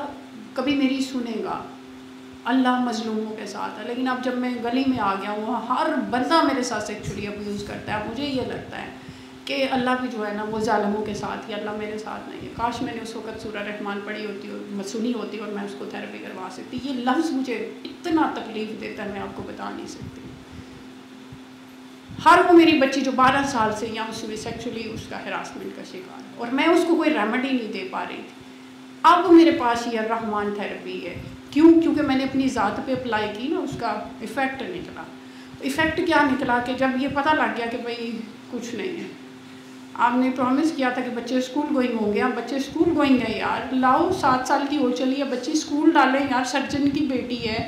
कभी मेरी सुनेगा, अल्लाह मजलूमों के साथ है। लेकिन अब जब मैं गली में आ गया हूँ, हर बंदा मेरे साथ सेक्सुअली अब्यूज़ करता है, मुझे ये लगता है कि अल्लाह भी जो है ना वो ज़ालिमों के साथ ही, अल्लाह मेरे साथ नहीं है। काश मैंने उस वक़्त सूरह रहमान पढ़ी होती और सुनी होती और मैं उसको थेरेपी करवा सकती। ये लफ्ज़ मुझे इतना तकलीफ़ देता है मैं आपको बता नहीं सकती। हर वो मेरी बच्ची जो 12 साल से या उसमें सेक्सुअली उसका हरासमेंट का शिकार है और मैं उसको कोई रेमेडी नहीं दे पा रही थी। अब मेरे पास ये रहमान थेरेपी है, क्योंकि मैंने अपनी ज़ात पे अप्लाई की ना, उसका इफ़ेक्ट निकला। इफ़ेक्ट क्या निकला कि जब ये पता लग गया कि भाई कुछ नहीं है, आपने प्रॉमिस किया था कि बच्चे स्कूल गोइंग होंगे, अब बच्चे स्कूल गोइंग है यार, लाओ 7 साल की हो चली है, बच्ची स्कूल डालें यार, सर्जन की बेटी है,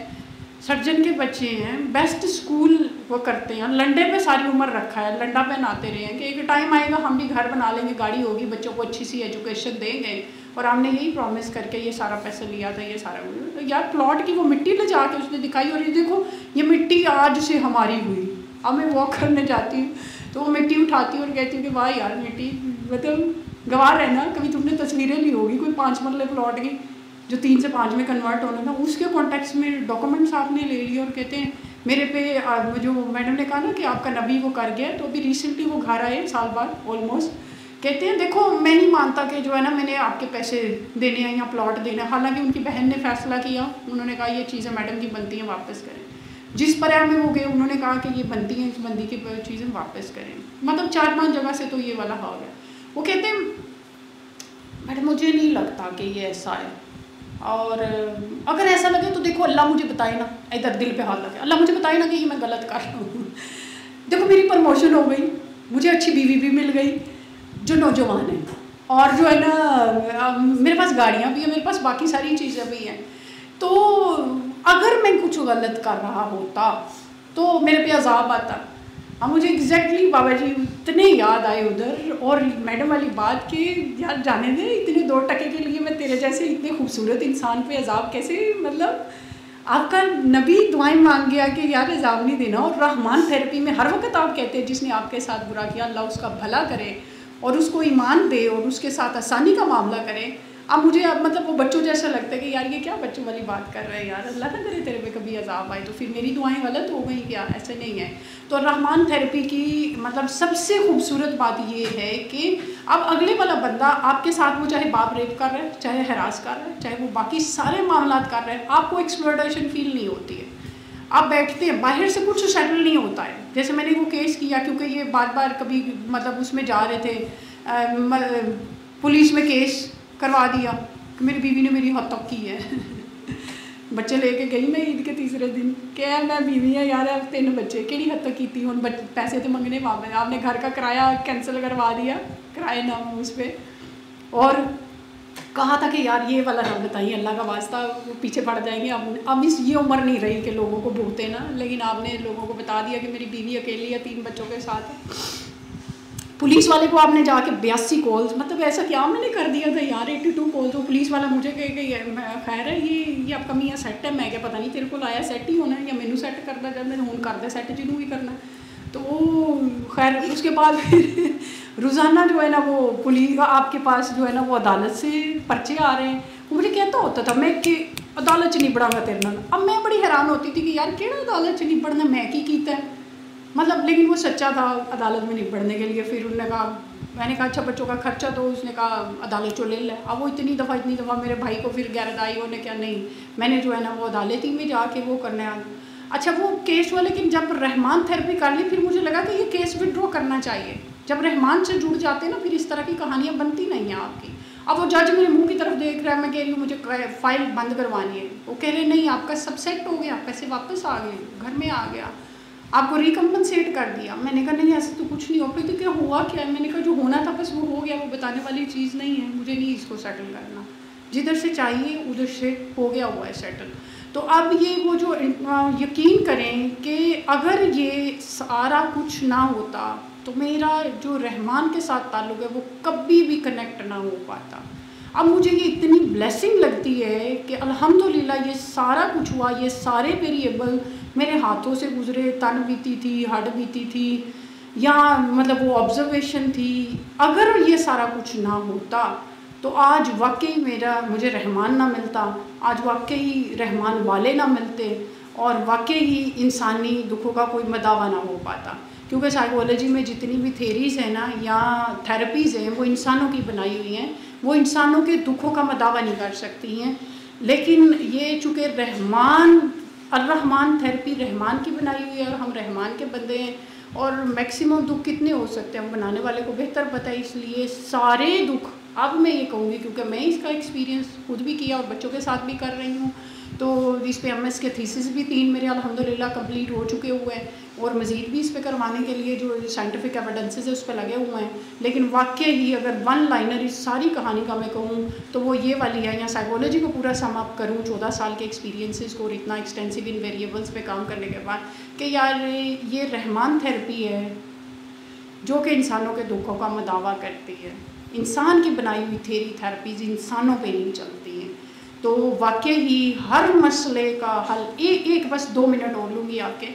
सर्जन के बच्चे हैं, बेस्ट स्कूल वो करते हैं, लंडे पे सारी उम्र रखा है, लंडा पहनाते रहे हैं कि एक टाइम आएगा हम भी घर बना लेंगे, गाड़ी होगी, बच्चों को अच्छी सी एजुकेशन देंगे। और हमने यही प्रॉमिस करके ये सारा पैसा लिया था, ये सारा तो यार प्लॉट की वो मिट्टी ले जाके उसने दिखाई, और ये देखो ये मिट्टी आज से हमारी हुई। अब मैं वॉक करने जाती हूँ तो वो मिट्टी उठाती हूँ और कहती हूँ कि वाह यार मिट्टी, मतलब गवार रहना, कभी तुमने तस्वीरें ली होगी कोई 5 मरले प्लॉट की जो 3 से 5 में कन्वर्ट होना था, उसके कॉन्टेक्स्ट में डॉक्यूमेंट्स आपने ले लिए और कहते हैं मेरे पे जो मैडम ने कहा ना कि आपका नबी वो कर गया, तो अभी रिसेंटली वो घर आए साल बाद ऑलमोस्ट, कहते हैं देखो मैं नहीं मानता कि जो है ना मैंने आपके पैसे देने हैं या प्लॉट देना, हालांकि उनकी बहन ने फैसला किया, उन्होंने कहा ये चीज़ें मैडम की बनती हैं वापस करें। जिस पर में वो गए उन्होंने कहा कि ये बनती हैं, इस बंदी की चीज़ें वापस करें, मतलब 4-5 जगह से तो ये वाला हो गया। वो कहते हैं मैडम मुझे नहीं लगता कि ये ऐसा है, और अगर ऐसा लगे तो देखो अल्लाह मुझे बताए ना, इधर दिल पे हाथ लगे, अल्लाह मुझे बताए ना कि ये मैं गलत कर रहा हूँ। देखो मेरी प्रमोशन हो गई, मुझे अच्छी बीवी भी मिल गई जो नौजवान है, और जो है ना मेरे पास गाड़ियाँ भी हैं मेरे पास, बाकी सारी चीज़ें भी हैं। तो अगर मैं कुछ गलत कर रहा होता तो मेरे पे अजाब आता। अब मुझे एग्जैक्टली बाबा जी इतने याद आए उधर, और मैडम वाली बात कि यार जाने दे, इतने 2 टके के लिए मैं तेरे जैसे इतने खूबसूरत इंसान पे अजाब कैसे, मतलब आपका नबी दुआएं मांग गया कि यार अजाब नहीं देना। और रहमान थेरेपी में हर वक्त आप कहते हैं जिसने आपके साथ बुरा किया अल्लाह उसका भला करे और उसको ईमान दे और उसके साथ आसानी का मामला करे। अब मुझे मतलब वो बच्चों जैसा लगता है कि यार ये क्या बच्चों वाली बात कर रहे हैं यार, अल्लाह ना करे तेरे पे कभी अजाब आए तो फिर मेरी दुआएं गलत हो गई क्या, ऐसे नहीं है। तो रहमान थेरेपी की मतलब सबसे खूबसूरत बात ये है कि अब अगले वाला बंदा आपके साथ, वो चाहे बाप रेप कर रहा है, चाहे हरास कर रहा है, चाहे वो बाकी सारे मामला कर रहे हैं, आपको एक्सप्लॉयटेशन फील नहीं होती है। आप बैठते हैं, बाहर से कुछ सेटल नहीं होता है। जैसे मैंने वो केस किया, क्योंकि ये बार बार कभी मतलब उसमें जा रहे थे, पुलिस में केस करवा दिया कि मेरी बीवी ने मेरी हद तक की है। बच्चे लेके गई मैं ईद के तीसरे दिन, क्या मैं बीवी है यार, 3 बच्चे केड़ी हद तक की थी, उन पैसे तो मंगने वापस, आपने घर का किराया कैंसिल करवा दिया, किराए नाम उस पर, और कहा था कि यार ये वाला ना बताइए अल्लाह का वास्ता, वो पीछे पड़ जाएंगे। अब इस ये उम्र नहीं रही कि लोगों को भूते ना, लेकिन आपने लोगों को बता दिया कि मेरी बीवी अकेली है 3 बच्चों के साथ है। पुलिस वाले को आपने जाके 82 कॉल्स, मतलब ऐसा क्या मैंने कर दिया था यार, 82 कॉल्स। वो पुलिस वाला मुझे कहे कि खैर है ये आपका मियाँ सैट है, मैं क्या पता नहीं तेरे को लाया सैट ही होना है या मैनू सैट करना चाहते हैं, हूँ कर दे सैट जिन्हों भी करना। तो खैर उसके बाद फिर रोज़ाना जो है ना वो पुलिस आपके पास जो है ना वो अदालत से पर्चे आ रहे हैं। वो मुझे कहता होता था मैं कि अदालत च निबड़ांगा तेरे नाल। अब मैं बड़ी हैरान होती थी कि यार केड़ा अदालत च निबड़ना, मैं की कीता है, मतलब। लेकिन वो सच्चा था अदालत में निबड़ने के लिए। फिर उन्होंने कहा, मैंने कहा अच्छा बच्चों का खर्चा, तो उसने कहा अदालत चो ले ले। अब वो इतनी दफ़ा मेरे भाई को फिर गैरत आई, उन्होंने क्या नहीं, मैंने जो है ना वो अदालत ही में जाके वो करना है। अच्छा वो केस हुआ, लेकिन जब रहमान थेरेपी कर ली फिर मुझे लगा कि ये केस विड्रॉ करना चाहिए। जब रहमान से जुड़ जाते हैं ना फिर इस तरह की कहानियाँ बनती नहीं हैं आपकी। अब वो जज मेरे मुंह की तरफ देख रहा है, मैं कह रही हूँ मुझे फ़ाइल बंद करवानी है, वो कह रहे नहीं आपका सब सेट हो गया, पैसे वापस आ गए, घर में आ गया, आपको रिकम्पनसेट कर दिया। मैंने कहा नहीं ऐसे तो कुछ नहीं हो पाई। तो क्या हुआ क्या है? मैंने कहा जो होना था बस वो हो गया, वो बताने वाली चीज़ नहीं है, मुझे नहीं इसको सेटल करना, जिधर से चाहिए उधर से हो गया हुआ है सेटल। तो अब ये वो जो यकीन करें कि अगर ये सारा कुछ ना होता तो मेरा जो रहमान के साथ ताल्लुक़ है वो कभी भी कनेक्ट ना हो पाता। अब मुझे ये इतनी ब्लेसिंग लगती है कि अल्हम्दुलिल्लाह ये सारा कुछ हुआ, ये सारे वेरिएबल मेरे हाथों से गुजरे, तन बीती थी, हड्ड बीती थी, या मतलब वो ऑब्जर्वेशन थी। अगर ये सारा कुछ ना होता तो आज वाकई मुझे रहमान ना मिलता, आज वाकई रहमान वाले ना मिलते, और वाकई ही इंसानी दुखों का कोई मदावा ना हो पाता। क्योंकि साइकोलॉजी में जितनी भी थेरीज़ हैं ना या थेरेपीज़ हैं वो इंसानों की बनाई हुई हैं, वो इंसानों के दुखों का मदावा नहीं कर सकती हैं। लेकिन ये चूँकि रहमान थेरेपी रहमान की बनाई हुई है और हम रहमान के बंदे हैं, और मैक्सिमम दुख कितने हो सकते हैं वो बनाने वाले को बेहतर पता है। इसलिए सारे दुख, अब मैं ये कहूँगी क्योंकि मैं इसका एक्सपीरियंस खुद भी किया और बच्चों के साथ भी कर रही हूँ, तो इस पे MS के थीसिस भी 3 मेरे अल्हम्दुलिल्लाह कंप्लीट हो चुके हुए हैं, और मज़ीद भी इस पे करवाने के लिए जो साइंटिफिक एविडेंसेस है उस पर लगे हुए हैं। लेकिन वाकई ही अगर 1 लाइनर इस सारी कहानी का मैं कहूँ तो वो ये वाली है, या साइकोलॉजी को पूरा सम अप करूँ 14 साल के एक्सपीरियंसेस को और इतना एक्सटेंसिव इन वेरिएबल्स पे काम करने के बाद, कि यार ये रहमान थेरेपी है जो कि इंसानों के दुखों का मदावा करती है। इंसान की बनाई हुई थेरेपीज़ इंसानों पे नहीं चलती हैं। तो वाकई ही हर मसले का हल एक बस 2 मिनट और लूँगी आपके।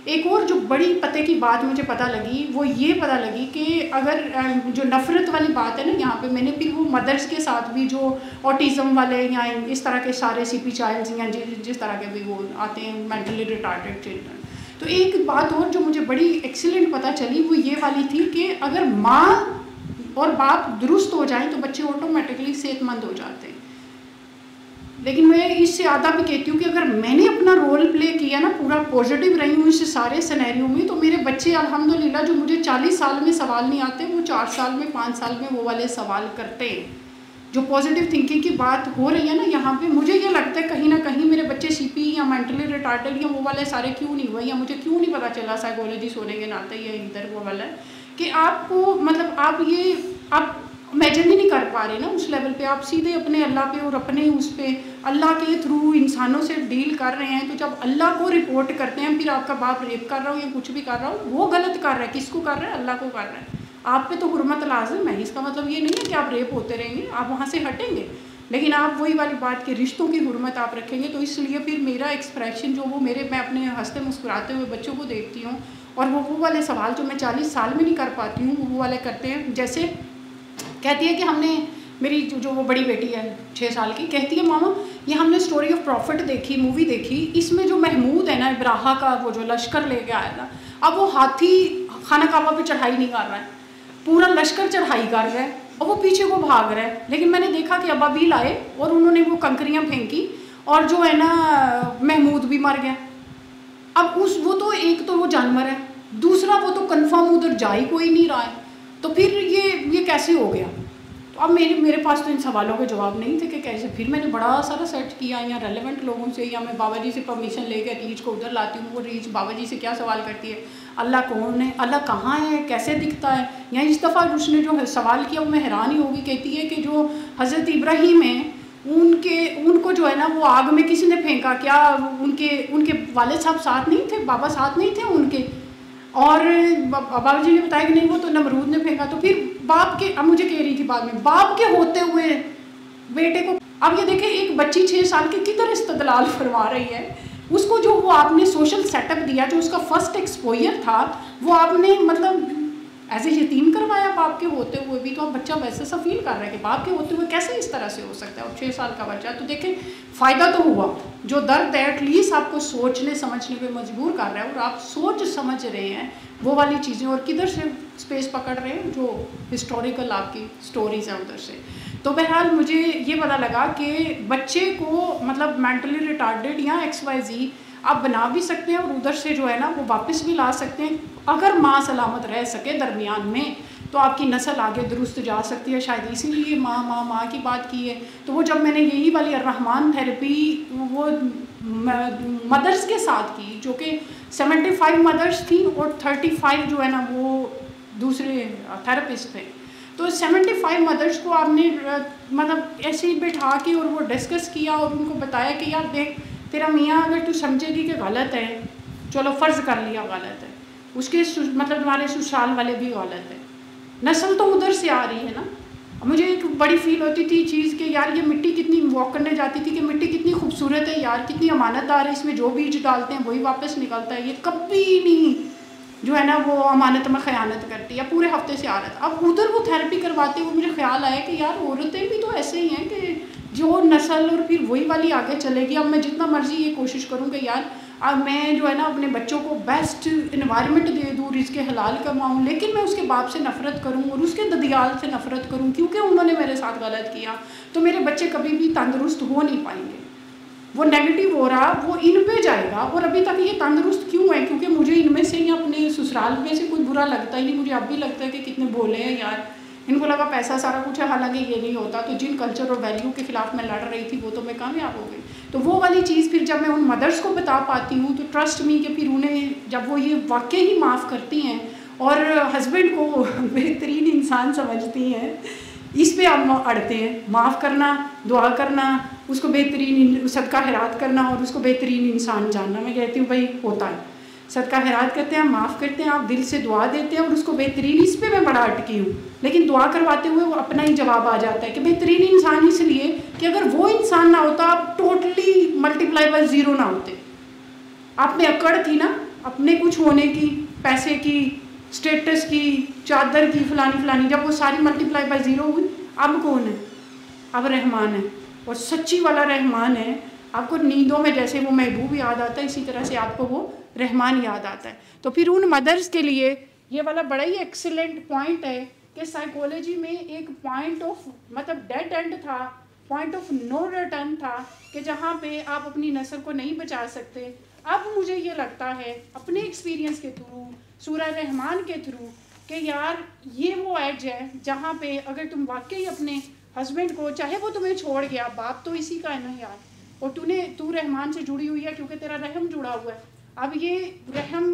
एक और जो बड़ी पते की बात मुझे पता लगी वो ये पता लगी कि अगर जो नफ़रत वाली बात है ना, यहाँ पे मैंने फिर वो मदर्स के साथ भी जो ऑटिज़म वाले या इस तरह के सारे CP चाइल्ड्स या जिस तरह के भी वो आते हैं मेंटली रिटार्डेड चिल्ड्रन, तो एक बात और जो मुझे बड़ी एक्सीलेंट पता चली वो ये वाली थी कि अगर माँ और बाप दुरुस्त हो जाएं तो बच्चे ऑटोमेटिकली सेहतमंद हो जाते हैं। लेकिन मैं इससे ज़्यादा भी कहती हूँ कि अगर मैंने अपना रोल प्ले किया ना, पूरा पॉजिटिव रही हूँ इस सारे सिनेरियो में, तो मेरे बच्चे अल्हम्दुलिल्लाह जो मुझे 40 साल में सवाल नहीं आते वो 4 साल में 5 साल में वो वाले सवाल करते हैं। जो पॉजिटिव थिंकिंग की बात हो रही है ना यहाँ पे, मुझे ये लगता है कहीं ना कहीं मेरे बच्चे CP या मेंटली रिटार्डेड या वो वाले सारे क्यों नहीं हुए, या मुझे क्यों नहीं पता चला साइकोलॉजिस्ट होने के नाते या इधर वो वाला कि आपको मतलब आप इमेजिन ही नहीं कर पा रहे ना उस लेवल पे। आप सीधे अपने अल्लाह पे और अपने उस पे अल्लाह के थ्रू इंसानों से डील कर रहे हैं। तो जब अल्लाह को रिपोर्ट करते हैं फिर आपका बाप रेप कर रहा हो या कुछ भी कर रहा हो, वो गलत कर रहा है। किसको कर रहा है? अल्लाह को कर रहा है। आप पे तो हुर्मत लाजिम है। इसका मतलब ये नहीं है कि आप रेप होते रहेंगे, आप वहाँ से हटेंगे, लेकिन आप वही वाली बात के रिश्तों की हुर्मत आप रखेंगे। तो इसलिए फिर मेरा एक्सप्रेशन जो वो मैं अपने हंसते मुस्कुराते हुए बच्चों को देखती हूँ, और वो वाले सवाल जो मैं 40 साल में नहीं कर पाती हूँ वो वाले करते हैं। जैसे कहती है कि हमने, मेरी जो वो बड़ी बेटी है 6 साल की, कहती है मामा ये हमने स्टोरी ऑफ प्रॉफिट देखी, मूवी देखी, इसमें जो महमूद है ना इब्राहा का, वो जो लश्कर लेके आया था, अब वो हाथी खाना काबा पे चढ़ाई नहीं कर रहा है, पूरा लश्कर चढ़ाई कर रहा है और वो पीछे को भाग रहा है। लेकिन मैंने देखा कि अबाबील आए और उन्होंने वो कंकरियाँ फेंकी और जो है ना महमूद भी मर गया। अब वो तो एक तो वो जानवर है, दूसरा वो तो कंफर्म उधर जा ही कोई नहीं रहा है, तो फिर ये कैसे हो गया? तो अब मेरे पास तो इन सवालों के जवाब नहीं थे कि कैसे। फिर मैंने बड़ा सारा सर्च किया या रेलेवेंट लोगों से, या मैं बाबा जी से परमिशन लेकर रीच को उधर लाती हूँ। वो रीच बाबा जी से क्या सवाल करती है, अल्लाह कौन है, अल्लाह कहाँ है, कैसे दिखता है। या इस दफ़ा उसने जो सवाल किया वो मैं हैरान ही होगी। कहती है कि जो हज़रत इब्राहीम हैं उनको जो है ना वो आग में किसी ने फेंका, क्या उनके वालिद साहब साथ नहीं थे, बाबा साथ नहीं थे उनके? और बाबा जी ने बताया कि नहीं वो तो नमरूद ने फेंका। तो फिर बाप के, अब मुझे कह रही थी बाद में, बाप के होते हुए बेटे को, अब ये देखें एक बच्ची 6 साल की किधर इस्तदलाल फरमा रही है। उसको जो वो आपने सोशल सेटअप दिया, जो उसका फर्स्ट एक्सपोजर था, वो आपने मतलब ऐसे यतीम करवाया बाप के होते हुए भी। तो अब बच्चा वैसे सा फील कर रहा है कि बाप के होते हुए कैसे इस तरह से हो सकता है। और 6 साल का बच्चा, तो देखें फ़ायदा तो हुआ, जो दर्द है एटलीस्ट आपको सोचने समझने पे मजबूर कर रहा है, और आप सोच समझ रहे हैं वो वाली चीज़ें, और किधर से स्पेस पकड़ रहे हैं जो हिस्टोरिकल आपकी स्टोरीज़ हैं उधर से। तो बहरहाल मुझे ये पता लगा कि बच्चे को मतलब मेंटली रिटार्डेड या XYZ आप बना भी सकते हैं, और उधर से जो है ना वो वापस भी ला सकते हैं, अगर माँ सलामत रह सके दरमियान में, तो आपकी नस्ल आगे दुरुस्त जा सकती है। शायद इसीलिए माँ की बात की है। तो वो जब मैंने यही वाली रहमान थेरेपी वो मदर्स के साथ की, जो कि 75 मदर्स थी और 35 जो है ना वो दूसरे थेरेपिस्ट थे, तो 75 मदर्स को आपने मतलब ऐसे ही बैठा के और वो डिस्कस किया और उनको बताया कि यार देख, तेरा मियाँ अगर तू समझेगी कि गलत है, चलो फ़र्ज़ कर लिया गलत है, उसके मतलब तुम्हारे ससुराल वाले भी गलत है, नस्ल तो उधर से आ रही है ना। मुझे एक बड़ी फील होती थी चीज़ कि यार ये मिट्टी कितनी, वॉक करने जाती थी कि मिट्टी कितनी खूबसूरत है यार, कितनी अमानतदार है, इसमें जो बीज डालते हैं वही वापस निकलता है, ये कभी नहीं जो है ना वो अमानत में ख़यानत करती है। पूरे हफ्ते से आ रहा था। अब उधर वो थेरेपी करवाते हुए मुझे ख्याल आया कि यार औरतें भी तो ऐसे ही हैं कि जो नस्ल और फिर वही वाली आगे चलेगी। अब मैं जितना मर्जी ये कोशिश करूँ कि यार अब मैं जो है ना अपने बच्चों को बेस्ट इन्वायरमेंट दे दूँ, रिज़्क़ हलाल कमाऊँ, लेकिन मैं उसके बाप से नफ़रत करूँ और उसके ददियाल से नफ़रत करूँ क्योंकि उन्होंने मेरे साथ गलत किया, तो मेरे बच्चे कभी भी तंदुरुस्त हो नहीं पाएंगे। वो नेगेटिव हो रहा वो इन पे जाएगा। और अभी तक ये तंदुरुस्त क्यों है? क्योंकि मुझे इनमें से या अपने ससुराल में से कोई बुरा लगता ही नहीं। मुझे अब भी लगता है कि कितने भोले हैं यार, इनको लगा पैसा सारा कुछ है, हालांकि ये नहीं होता। तो जिन कल्चर और वैल्यू के ख़िलाफ़ मैं लड़ रही थी वो तो मैं कामयाब हो गई। तो वो वाली चीज़ फिर जब मैं उन मदर्स को बता पाती हूँ तो ट्रस्ट मी कि फिर उन्हें जब वो ये वाकई ही माफ़ करती हैं और हस्बैंड को बेहतरीन इंसान समझती हैं, इस पे आप अड़ते हैं। माफ़ करना, दुआ करना, उसको बेहतरीन सदका खैरात करना और उसको बेहतरीन इंसान जानना। मैं कहती हूँ भाई होता है, सदका खैरात करते हैं, माफ़ करते हैं, आप दिल से दुआ देते हैं और उसको बेहतरीन, इस पे मैं बड़ा अटकी हूँ। लेकिन दुआ करवाते हुए वो अपना ही जवाब आ जाता है कि बेहतरीन इंसान इसलिए कि अगर वो इंसान ना होता आप टोटली मल्टीप्लाई बाय 0 ना होते। आप में अकड़ थी ना अपने कुछ होने की, पैसे की, स्टेटस की, चादर की, फलानी, जब वो सारी मल्टीप्लाई बाय 0 हुई, अब कौन है? अब रहमान है। और सच्ची वाला रहमान है। आपको नींदों में जैसे वो महबूब याद आता है, इसी तरह से आपको वो रहमान याद आता है। तो फिर उन मदर्स के लिए ये वाला बड़ा ही एक्सीलेंट पॉइंट है कि साइकोलॉजी में एक पॉइंट ऑफ मतलब डेड एंड था, पॉइंट ऑफ नो रिटर्न था कि जहाँ पे आप अपनी नस्ल को नहीं बचा सकते। अब मुझे ये लगता है अपने एक्सपीरियंस के थ्रू, सूरह रहमान के थ्रू, कि यार ये वो एज है जहाँ पे अगर तुम वाकई अपने हस्बैंड को, चाहे वो तुम्हें छोड़ गया, बाप तो इसी का है ना यार, और तू रहमान से जुड़ी हुई है क्योंकि तेरा रहम जुड़ा हुआ है। अब ये रहम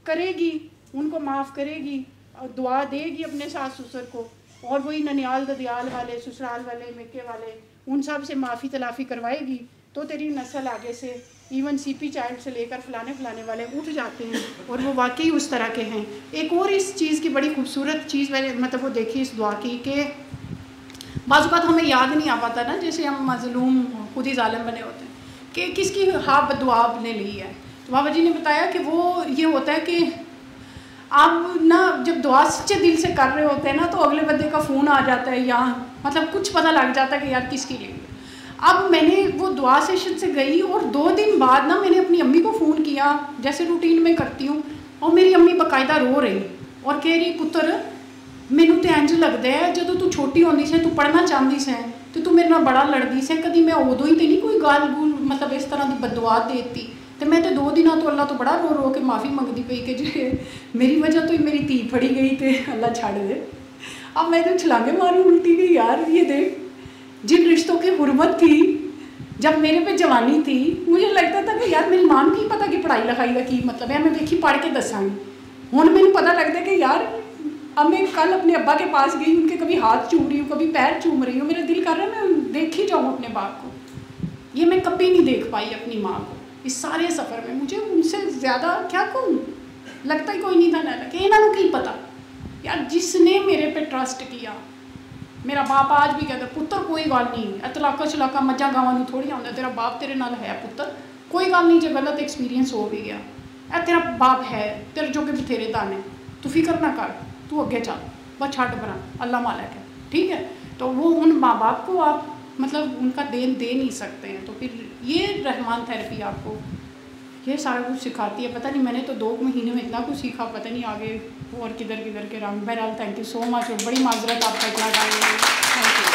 करेगी, उनको माफ़ करेगी और दुआ देगी अपने सास ससुर को, और वही ननियाल ददियाल वाले, ससुराल वाले, मेके वाले, उन सब से माफ़ी तलाफ़ी करवाएगी तो तेरी नस्ल आगे से इवन सीपी चाइल्ड से लेकर फलाने वाले उठ जाते हैं, और वो वाकई उस तरह के हैं। एक और इस चीज़ की बड़ी खूबसूरत चीज़ मैंने मतलब वो देखी इस दुआ की कि बाज़ बात हमें याद नहीं आ पाता ना, जैसे हम मज़लूम खुद ही ज़ालिम बने होते हैं कि किसकी हाँ दुआ आपने ली है। तो बाबा जी ने बताया कि वो ये होता है कि आप ना जब दुआ सच्चे दिल से कर रहे होते हैं ना तो अगले बंदे का फ़ोन आ जाता है या मतलब कुछ पता लग जाता है कि यार किसकी ली। अब मैंने वो दुआ सेशन से गई और 2 दिन बाद ना मैंने अपनी अम्मी को फ़ोन किया जैसे रूटीन में करती हूँ, और मेरी अम्मी बाकायदा रो रही और कह रही पुत्र मैनू तो इंज लगता है जो तू छोटी होंदी से, तू पढ़ना चाहती से तो तू मेरे नाल बड़ा लड़दी से, कभी मैं उदों ही तो नहीं कोई गाल गूल मतलब इस तरह की बददुआ देती। तो मैं तो 2 दिन तो अल्लाह तो बड़ा रो रो के माफ़ी मंगती पई कि जे मेरी वजह तो ही मेरी धी फड़ी गई तो अल्लाह छड़ दे। अब मैं तो छलांगे मारी उल्टी गई यार, ये देख जिन रिश्तों की हुर्मत थी जब मेरे पे जवानी थी, मुझे लगता था कि यार मेरी मां की पता कि पढ़ाई लिखाई का की मतलब है, मैं देखी पढ़ के दसांगी। हुण मैनू पता लगता है कि यार अब मैं कल अपने अब्बा के पास गई, उनके कभी हाथ चूम रही हूँ, कभी पैर चूम रही हूँ, मेरा दिल कर रहा है मैं देख ही जाऊँ अपने बाप को। ये मैं कभी नहीं देख पाई अपनी माँ को इस सारे सफ़र में। मुझे उनसे ज़्यादा क्या कहूँ, लगता ही कोई नहीं था ना कि इन्होंने की पता यार जिसने मेरे पे ट्रस्ट किया। मेरा बाप आज भी कहता पुत्र कोई गल नहीं, तलाका चलाका मझा गावां थोड़ी आंदा, तेरा बाप तेरे नाल है पुत्र, कोई गल नहीं जो गलत एक्सपीरियंस हो भी गया ए तेरा बाप है, तेरे जो के बथेरे दाने, तू फिक्र ना कर, तू अगे चल, बस छड़ बना, अल्लाह मालिक है, ठीक है। तो वो उन माँ बाप को आप मतलब उनका देन दे नहीं सकते हैं। तो फिर ये रहमान थेरेपी आपको ये सारा कुछ सिखाती है। पता नहीं मैंने तो 2 महीने में इतना कुछ सीखा, पता नहीं आगे और किधर किधर के रंग। बहरहाल थैंक यू सो मच और बड़ी माजरत आपका इतना टाइम। Thank you.